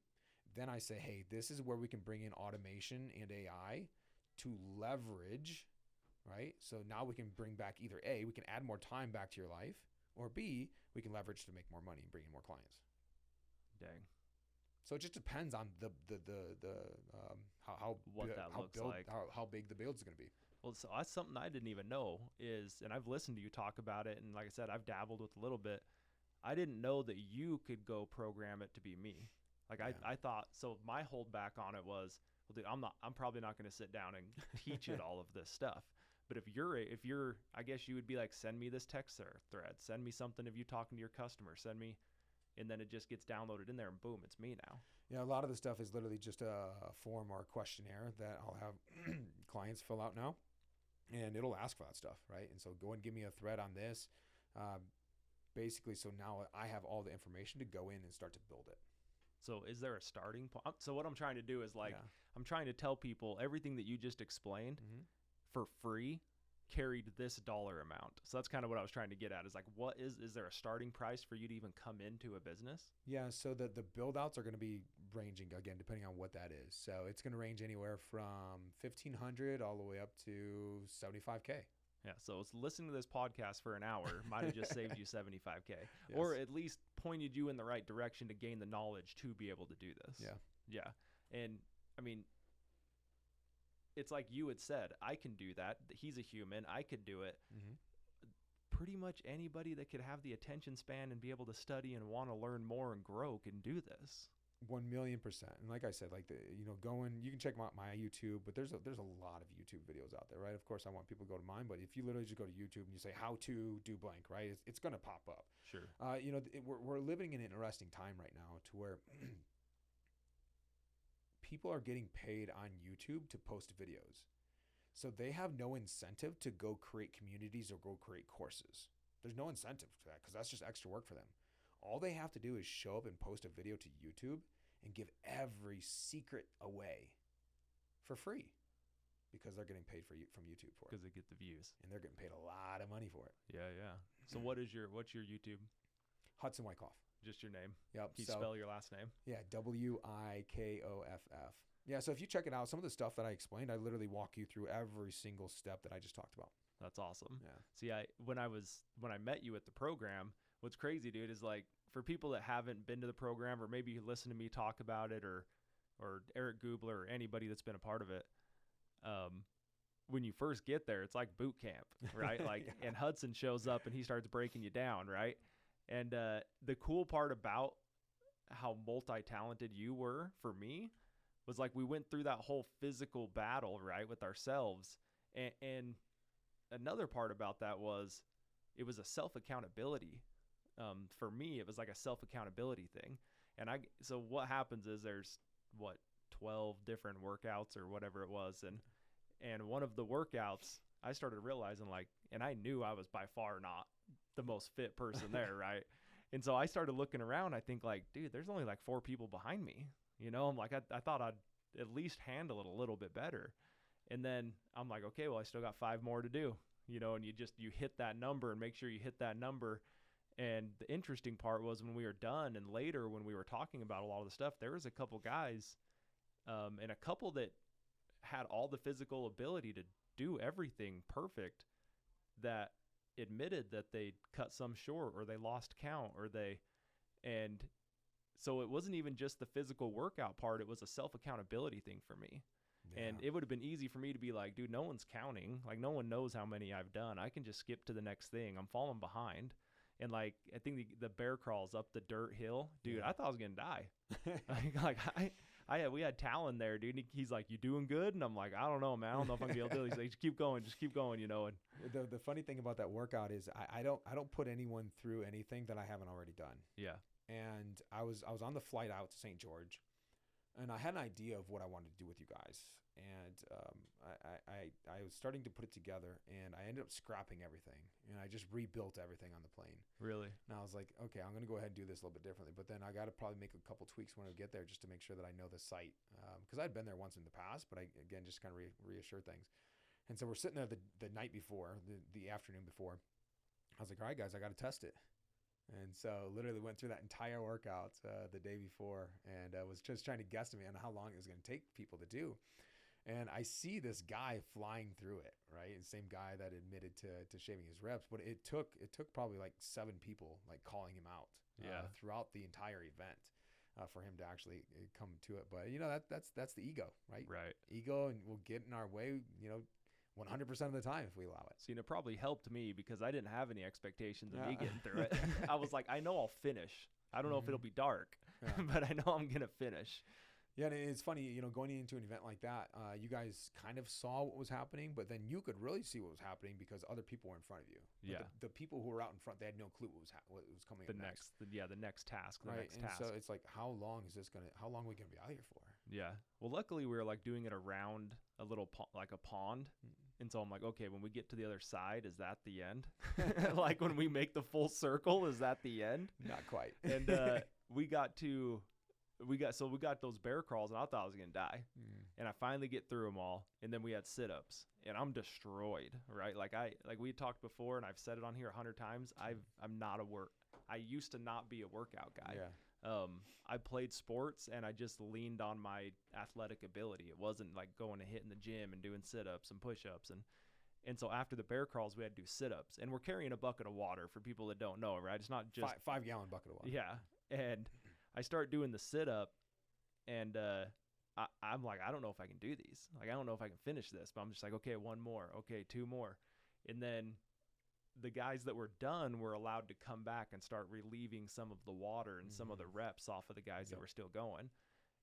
Speaker 2: Then I say, hey, this is where we can bring in automation and AI to leverage, right? So now we can bring back either A, we can add more time back to your life, or B, we can leverage to make more money and bring in more clients.
Speaker 1: Dang.
Speaker 2: So it just depends on how big the build is going to be.
Speaker 1: Well, so that's something I didn't even know is, and I've listened to you talk about it, and like I said, I've dabbled with a little bit. I didn't know that you could go program it to be me. Like I thought, so my holdback on it was, well, dude, I'm probably not going to sit down and teach it all of this stuff. But if you're, I guess you would be like, send me this text thread, send me something of you talking to your customer, send me, and then it just gets downloaded in there and boom, it's me now.
Speaker 2: Yeah, a lot of the stuff is literally just a form or a questionnaire that I'll have clients fill out now, and it'll ask for that stuff, right? And so go and give me a thread on this, basically. So now I have all the information to go in and start to build it.
Speaker 1: So is there a starting point? So what I'm trying to do is I'm trying to tell people everything that you just explained for free carried this dollar amount. So that's kind of what I was trying to get at, is like, what is there a starting price for you to even come into a business? Yeah.
Speaker 2: So the build outs are going to be ranging, again, depending on what that is. So it's going to range anywhere from 1,500 all the way up to 75K.
Speaker 1: Yeah, so it's listening to this podcast for an hour might have just saved you 75K, yes. Or at least pointed you in the right direction to gain the knowledge to be able to do this. Yeah. And I mean, it's like you had said, I can do that. He's a human. I could do it. Pretty much anybody that could have the attention span and be able to study and want to learn more and grow can do this.
Speaker 2: 1,000,000%. And like I said, like you can check out my YouTube, but there's a lot of YouTube videos out there, right? Of course, I want people to go to mine, but if you literally just go to YouTube and you say how to do blank, right? It's going to pop up.
Speaker 1: Sure.
Speaker 2: We're living in an interesting time right now to where people are getting paid on YouTube to post videos. So they have no incentive to go create communities or go create courses. There's no incentive for that because that's just extra work for them. All they have to do is show up and post a video to YouTube and give every secret away for free because they're getting paid from YouTube for it.
Speaker 1: Because they get the views.
Speaker 2: And they're getting paid a lot of money for it.
Speaker 1: Yeah. So what's your YouTube?
Speaker 2: Hudson Wikoff.
Speaker 1: Just your name.
Speaker 2: Yep.
Speaker 1: Can you spell your last name?
Speaker 2: Yeah, Wikoff. Yeah, so if you check it out, some of the stuff that I explained, I literally walk you through every single step that I just talked about.
Speaker 1: That's awesome.
Speaker 2: Yeah.
Speaker 1: See, when I met you at the program, what's crazy, dude, is like for people that haven't been to the program or maybe listen to me talk about it or Eric Gubler or anybody that's been a part of it, when you first get there, it's like boot camp, right? Like,
Speaker 2: Yeah.
Speaker 1: And Hudson shows up and he starts breaking you down, right? And the cool part about how multi-talented you were for me was like we went through that whole physical battle, right, with ourselves. And another part about that was it was a self-accountability. For me, it was like a self-accountability thing. And so what happens is there's 12 different workouts or whatever it was. And one of the workouts I started realizing like, and I knew I was by far not the most fit person there. Right. And so I started looking around. I think like, dude, there's only like 4 people behind me. I'm like, I thought I'd at least handle it a little bit better. And then I'm like, okay, well, I still got 5 more to do, and you hit that number and make sure you hit that number. And the interesting part was when we were done and later when we were talking about a lot of the stuff, there was a couple guys and a couple that had all the physical ability to do everything perfect that admitted that they cut some short or they lost count and so it wasn't even just the physical workout part. It was a self-accountability thing for me. Yeah. And it would have been easy for me to be like, dude, no one's counting. Like no one knows how many I've done. I can just skip to the next thing. I'm falling behind. And like, I think the bear crawls up the dirt hill, dude, yeah. I thought I was going to die. We had Talon there, dude. He's like, you doing good? And I'm like, I don't know, man. I don't know if I'm going to be able to do it. He's like, just keep going, And
Speaker 2: the funny thing about that workout is I don't put anyone through anything that I haven't already done.
Speaker 1: Yeah.
Speaker 2: And I was on the flight out to St. George, and I had an idea of what I wanted to do with you guys. And I was starting to put it together, and I ended up scrapping everything, and I just rebuilt everything on the plane.
Speaker 1: Really?
Speaker 2: And I was like, okay, I'm going to go ahead and do this a little bit differently. But then I got to probably make a couple tweaks when I get there just to make sure that I know the site. Because I'd been there once in the past, but I, again, just kind of reassure things. And so we're sitting there the night before, the afternoon before. I was like, all right, guys, I got to test it. And so literally went through that entire workout the day before and was just trying to guesstimate on how long it was going to take people to do. And I see this guy flying through it, right? And same guy that admitted to shaving his reps, but it took probably like 7 people like calling him out throughout the entire event for him to actually come to it. But that's the ego, right?
Speaker 1: Right.
Speaker 2: Ego, and we'll get in our way, 100% of the time if we allow it.
Speaker 1: See, and it probably helped me because I didn't have any expectations of me getting through it. I was like, I know I'll finish. I don't know if it'll be dark, but I know I'm gonna finish.
Speaker 2: Yeah, and it's funny, going into an event like that, you guys kind of saw what was happening, but then you could really see what was happening because other people were in front of you. But the people who were out in front, they had no clue what was coming next.
Speaker 1: The next task.
Speaker 2: So it's like, how long are we gonna be out here for?
Speaker 1: Yeah. Well, luckily we were like doing it around a little like a pond. And so I'm like, okay, when we get to the other side, is that the end? Like when we make the full circle, is that the end?
Speaker 2: Not quite.
Speaker 1: And we got those bear crawls, and I thought I was gonna die. And I finally get through them all, and then we had sit-ups, and I'm destroyed, right? Like we talked before, and I've said it on here 100 times. I used to not be a workout guy.
Speaker 2: Yeah.
Speaker 1: I played sports, and I just leaned on my athletic ability. It wasn't like going and hitting the gym and doing sit-ups and push-ups, and so after the bear crawls, we had to do sit-ups, and we're carrying a bucket of water for people that don't know, right? It's not just
Speaker 2: 5-gallon bucket of water.
Speaker 1: Yeah, and I start doing the sit-up, and I'm like, I don't know if I can do these. Like, I don't know if I can finish this, but I'm just like, okay, 1 more, okay, 2 more, and then the guys that were done were allowed to come back and start relieving some of the water and some of the reps off of the guys that were still going.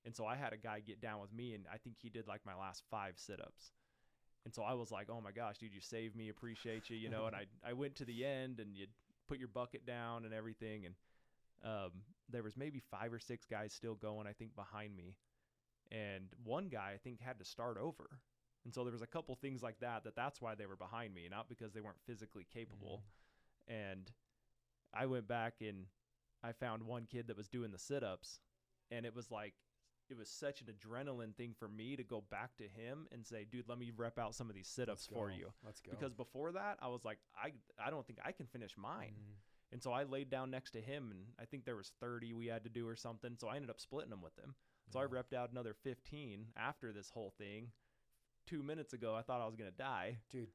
Speaker 1: And so I had a guy get down with me, and I think he did like my last 5 sit-ups. And so I was like, oh my gosh, dude, you saved me. Appreciate you. And I went to the end, and you put your bucket down and everything. And there was maybe 5 or 6 guys still going, I think, behind me. And one guy, I think, had to start over. And so there was a couple things like that's why they were behind me, not because they weren't physically capable. And I went back and I found one kid that was doing the sit-ups, and it was such an adrenaline thing for me to go back to him and say, dude, let me rep out some of these sit-ups for you.
Speaker 2: Let's go.
Speaker 1: Because before that, I was like, I don't think I can finish mine. And so I laid down next to him, and I think there was 30 we had to do or something. So I ended up splitting them with him. So I repped out another 15 after this whole thing. 2 minutes ago, I thought I was going to die.
Speaker 2: Dude,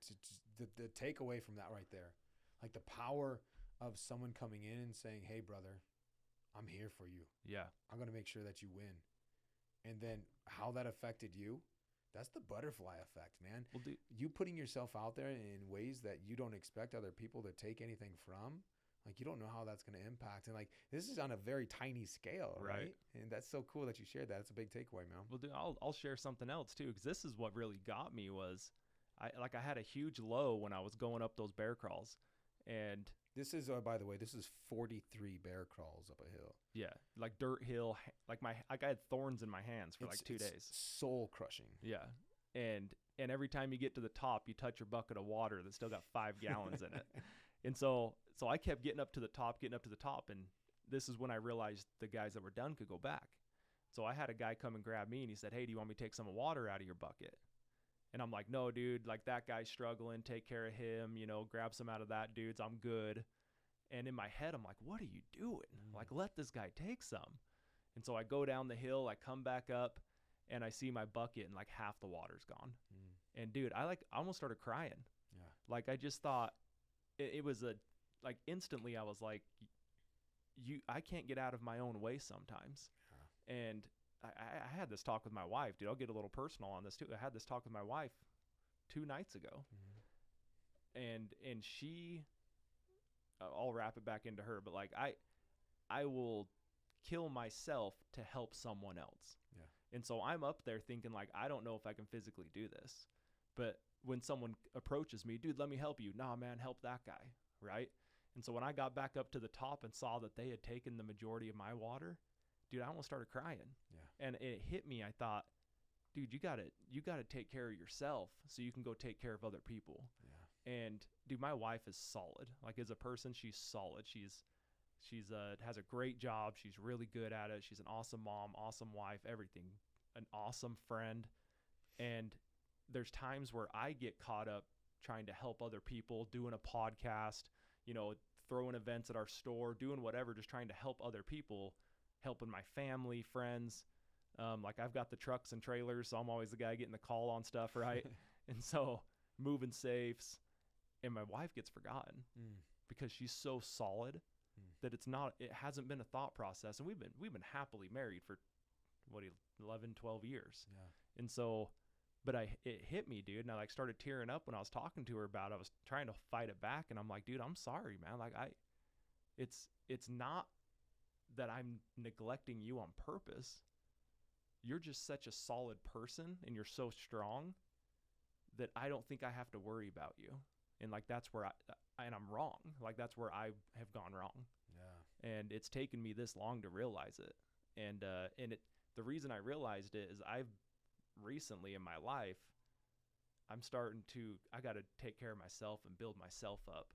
Speaker 2: the takeaway from that right there, like the power of someone coming in and saying, hey, brother, I'm here for you.
Speaker 1: Yeah.
Speaker 2: I'm going to make sure that you win. And then how that affected you, that's the butterfly effect, man.
Speaker 1: Well, dude,
Speaker 2: you putting yourself out there in ways that you don't expect other people to take anything from, like you don't know how that's going to impact. And like this is on a very tiny scale, right? And that's so cool that you shared that. It's a big takeaway, man.
Speaker 1: Well, dude, I'll share something else too, because this is what really got me was I had a huge low when I was going up those bear crawls. And
Speaker 2: this is, by the way, this is 43 bear crawls up a hill.
Speaker 1: Yeah, like dirt hill, like I had thorns in my hands for like 2 days.
Speaker 2: Soul crushing.
Speaker 1: Yeah, and every time you get to the top, you touch your bucket of water that's still got 5 gallons in it. And so I kept getting up to the top, and this is when I realized the guys that were done could go back. So I had a guy come and grab me, and he said, hey, do you want me to take some water out of your bucket? And I'm like, no, dude, like that guy's struggling, take care of him, grab some out of that dude's, I'm good. And in my head, I'm like, what are you doing? Like, let this guy take some. And so I go down the hill, I come back up, and I see my bucket, and like half the water's gone. And dude, I almost started crying.
Speaker 2: Yeah.
Speaker 1: Like I just thought it was instantly I was like, I can't get out of my own way sometimes. Yeah. And I had this talk with my wife, dude. I'll get a little personal on this too. I had this talk with my wife 2 nights ago. And she, I'll wrap it back into her, but like I will kill myself to help someone else. Yeah. And so I'm up there thinking like, I don't know if I can physically do this, but when someone approaches me, dude, let me help you. Nah, man, help that guy. Right. And so when I got back up to the top and saw that they had taken the majority of my water, dude, I almost started crying. Yeah. And it hit me. I thought, dude, you gotta take care of yourself so you can go take care of other people. Yeah. And dude, my wife is solid. Like as a person, she's solid. She's has a great job. She's really good at it. She's an awesome mom, awesome wife, everything, an awesome friend. And there's times where I get caught up trying to help other people, doing a podcast, throwing events at our store, doing whatever, just trying to help other people, helping my family, friends. Like I've got the trucks and trailers, so I'm always the guy getting the call on stuff, right? And so moving safes, and my wife gets forgotten because she's so solid that it hasn't been a thought process. And we've been happily married for 11, 12 years. Yeah. And so, but it hit me, dude. And I started tearing up when I was talking to her about it. I was trying to fight it back, and I'm like, dude, I'm sorry, man. Like it's not that I'm neglecting you on purpose. You're just such a solid person, and you're so strong that I don't think I have to worry about you. And like, that's where and I'm wrong. Like that's where I have gone wrong. Yeah. And it's taken me this long to realize it. And the reason I realized it is I've recently in my life, I got to take care of myself and build myself up.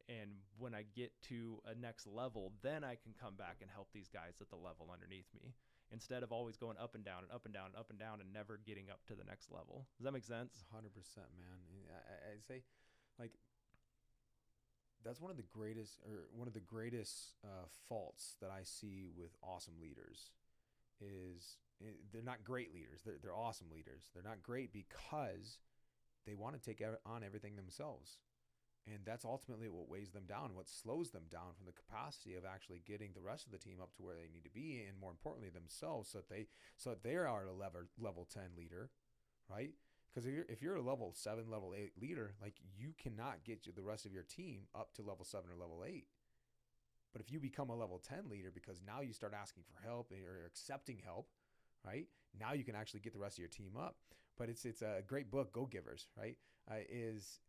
Speaker 1: And when I get to a next level, then I can come back and help these guys at the level underneath me, instead of always going up and down and up and down and up and down and never getting up to the next level. Does that make sense?
Speaker 2: 100%, man. I'd say like that's one of the greatest faults that I see with awesome leaders is they're not great leaders. They're awesome leaders. They're not great because they want to take on everything themselves. And that's ultimately what weighs them down, what slows them down from the capacity of actually getting the rest of the team up to where they need to be, and more importantly themselves, so that they are a level 10 leader, right? Because if you're a level 7, level 8 leader, like you cannot get the rest of your team up to level 7 or level 8. But if you become a level 10 leader, because now you start asking for help or accepting help, right? Now you can actually get the rest of your team up. But it's a great book, Go Givers, right? Is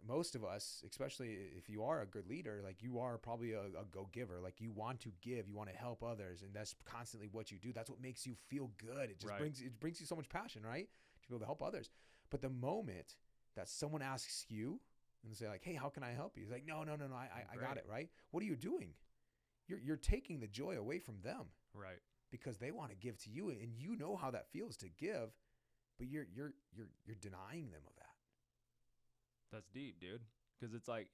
Speaker 2: most of us, especially if you are a good leader, like you are probably a go giver. Like you want to give, you want to help others, and that's constantly what you do. That's what makes you feel good. It just brings you so much passion, right? To be able to help others. But the moment that someone asks you and they say like, "Hey, how can I help you?" It's like, "No, I got it," right? What are you doing? You're taking the joy away from them,
Speaker 1: right? Because
Speaker 2: they want to give to you, and you know how that feels to give, but you're denying them of that.
Speaker 1: That's deep, dude. Because it's like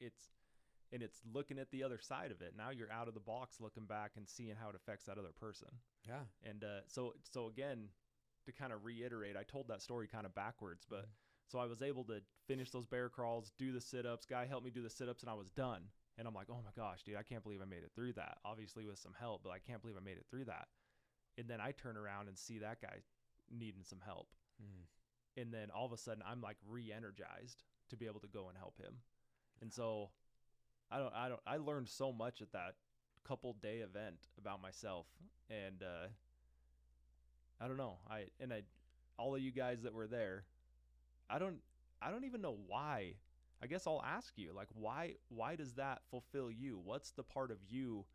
Speaker 1: and it's looking at the other side of it. Now you're out of the box looking back and seeing how it affects that other person.
Speaker 2: Yeah.
Speaker 1: And so again, to kind of reiterate, I told that story kind of backwards, but so I was able to finish those bear crawls, do the sit-ups. Guy helped me do the sit-ups, and I was done. And I'm like, oh my gosh, dude, I can't believe I made it through that. Obviously with some help, but I can't believe I made it through that. And then I turn around and see that guy needing some help. And then all of a sudden I'm like re-energized to be able to go and help him. And so I learned so much at that couple day event about myself. And I don't know. All of you guys that were there, I don't even know why. I guess I'll ask you, like, why does that fulfill you? What's the part of you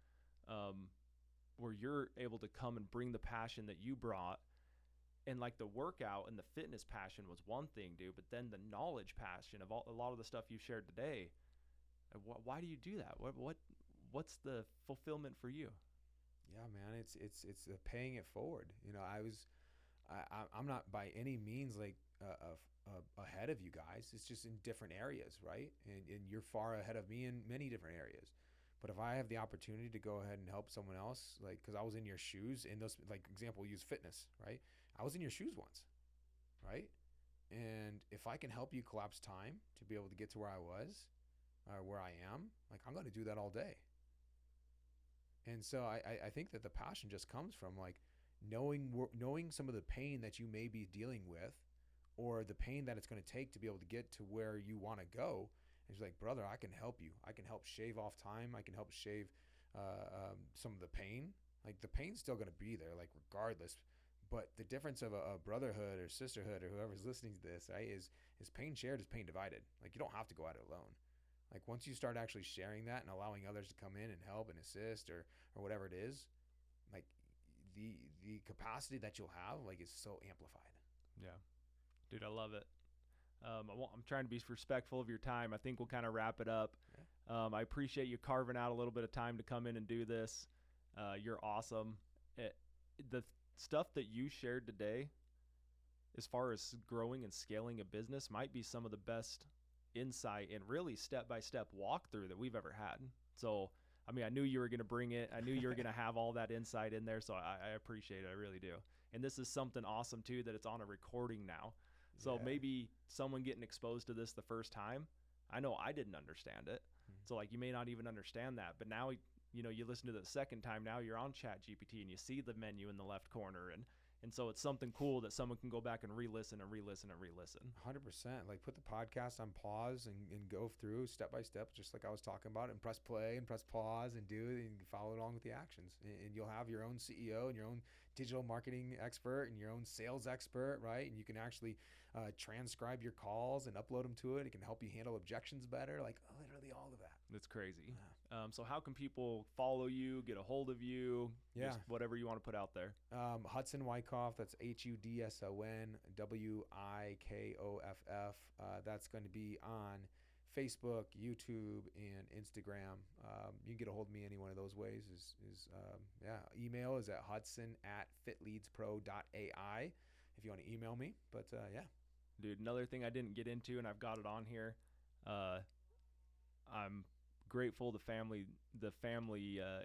Speaker 1: where you're able to come and bring the passion that you brought? And like the workout and the fitness passion was one thing, dude, but then the knowledge passion of a lot of the stuff you shared today. Why do you do that? What's the fulfillment for you?
Speaker 2: Yeah, man, it's paying it forward. You know, I'm not by any means like ahead of you guys. It's just in different areas, right? And you're far ahead of me in many different areas. But if I have the opportunity to go ahead and help someone else, like, because I was in your shoes, in those, like, example, use fitness, right? I was in your shoes once, right? And if I can help you collapse time to be able to get to where I was, or where I am, like, I'm going to do that all day. And so I think that the passion just comes from, like, knowing some of the pain that you may be dealing with, or the pain that it's going to take to be able to get to where you want to go. And she's like, brother, I can help you. I can help shave off time. I can help shave some of the pain. Like, the pain's still going to be there, like, regardless. But the difference of a brotherhood or sisterhood or whoever's listening to this, right, is pain shared is pain divided. Like, you don't have to go at it alone. Like, once you start actually sharing that and allowing others to come in and help and assist or whatever it is, like, the capacity that you'll have, like, is so amplified.
Speaker 1: Yeah. Dude, I love it. I'm trying to be respectful of your time. I think we'll kind of wrap it up. Yeah. I appreciate you carving out a little bit of time to come in and do this. You're awesome. The stuff that you shared today, as far as growing and scaling a business, might be some of the best insight and really step-by-step walkthrough that we've ever had. So, I mean, I knew you were going to bring it. I knew you were going to have all that insight in there. So I appreciate it. I really do. And this is something awesome too, that it's on a recording now. So maybe someone getting exposed to this the first time, I know I didn't understand it. So like, you may not even understand that, but now, you know, you listen to it the second time, now you're on ChatGPT and you see the menu in the left corner. And so it's something cool that someone can go back and re-listen and re-listen and re-listen.
Speaker 2: 100%. Like, put the podcast on pause and go through step by step, just like I was talking about, and press play and press pause and do it and follow along with the actions. And you'll have your own CEO and your own digital marketing expert and your own sales expert, right? And you can actually transcribe your calls and upload them to it. It can help you handle objections better, like literally all of that.
Speaker 1: That's crazy. Yeah. So how can people follow you, get a hold of you?
Speaker 2: Yeah.
Speaker 1: Just whatever you want to put out there.
Speaker 2: Hudson Wikoff, that's HUDSON WIKOFF. That's going to be on Facebook, YouTube, and Instagram. You can get a hold of me any one of those ways. Email is at hudson@fitleadspro.ai if you want to email me. But yeah.
Speaker 1: Dude, another thing I didn't get into, and I've got it on here. I'm grateful the family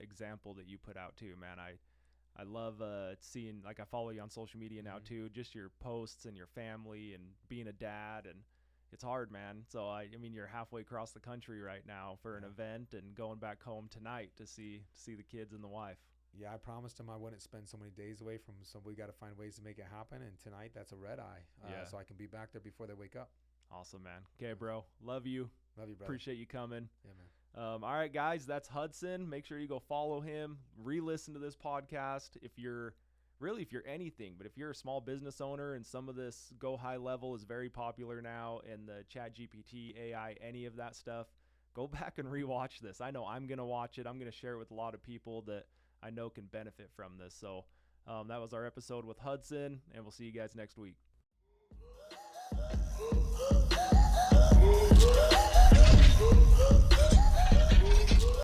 Speaker 1: example that you put out too, man. I love seeing, like, I follow you on social media now too, just your posts and your family and being a dad, and it's hard, man. So I mean, you're halfway across the country right now for an event and going back home tonight to see the kids and the wife.
Speaker 2: Yeah, I promised him I wouldn't spend so many days away from, so we got to find ways to make it happen. And tonight, that's a red eye. So I can be back there before they wake up.
Speaker 1: Awesome, man. Okay, bro. Love you.
Speaker 2: Love you, brother.
Speaker 1: Appreciate you coming.
Speaker 2: Yeah, man.
Speaker 1: All right, guys, that's Hudson. Make sure you go follow him, re-listen to this podcast. If you're anything, but if you're a small business owner and some of this Go High Level is very popular now, and the ChatGPT, AI, any of that stuff, go back and rewatch this. I know I'm going to watch it. I'm going to share it with a lot of people that I know can benefit from this. So that was our episode with Hudson, and we'll see you guys next week.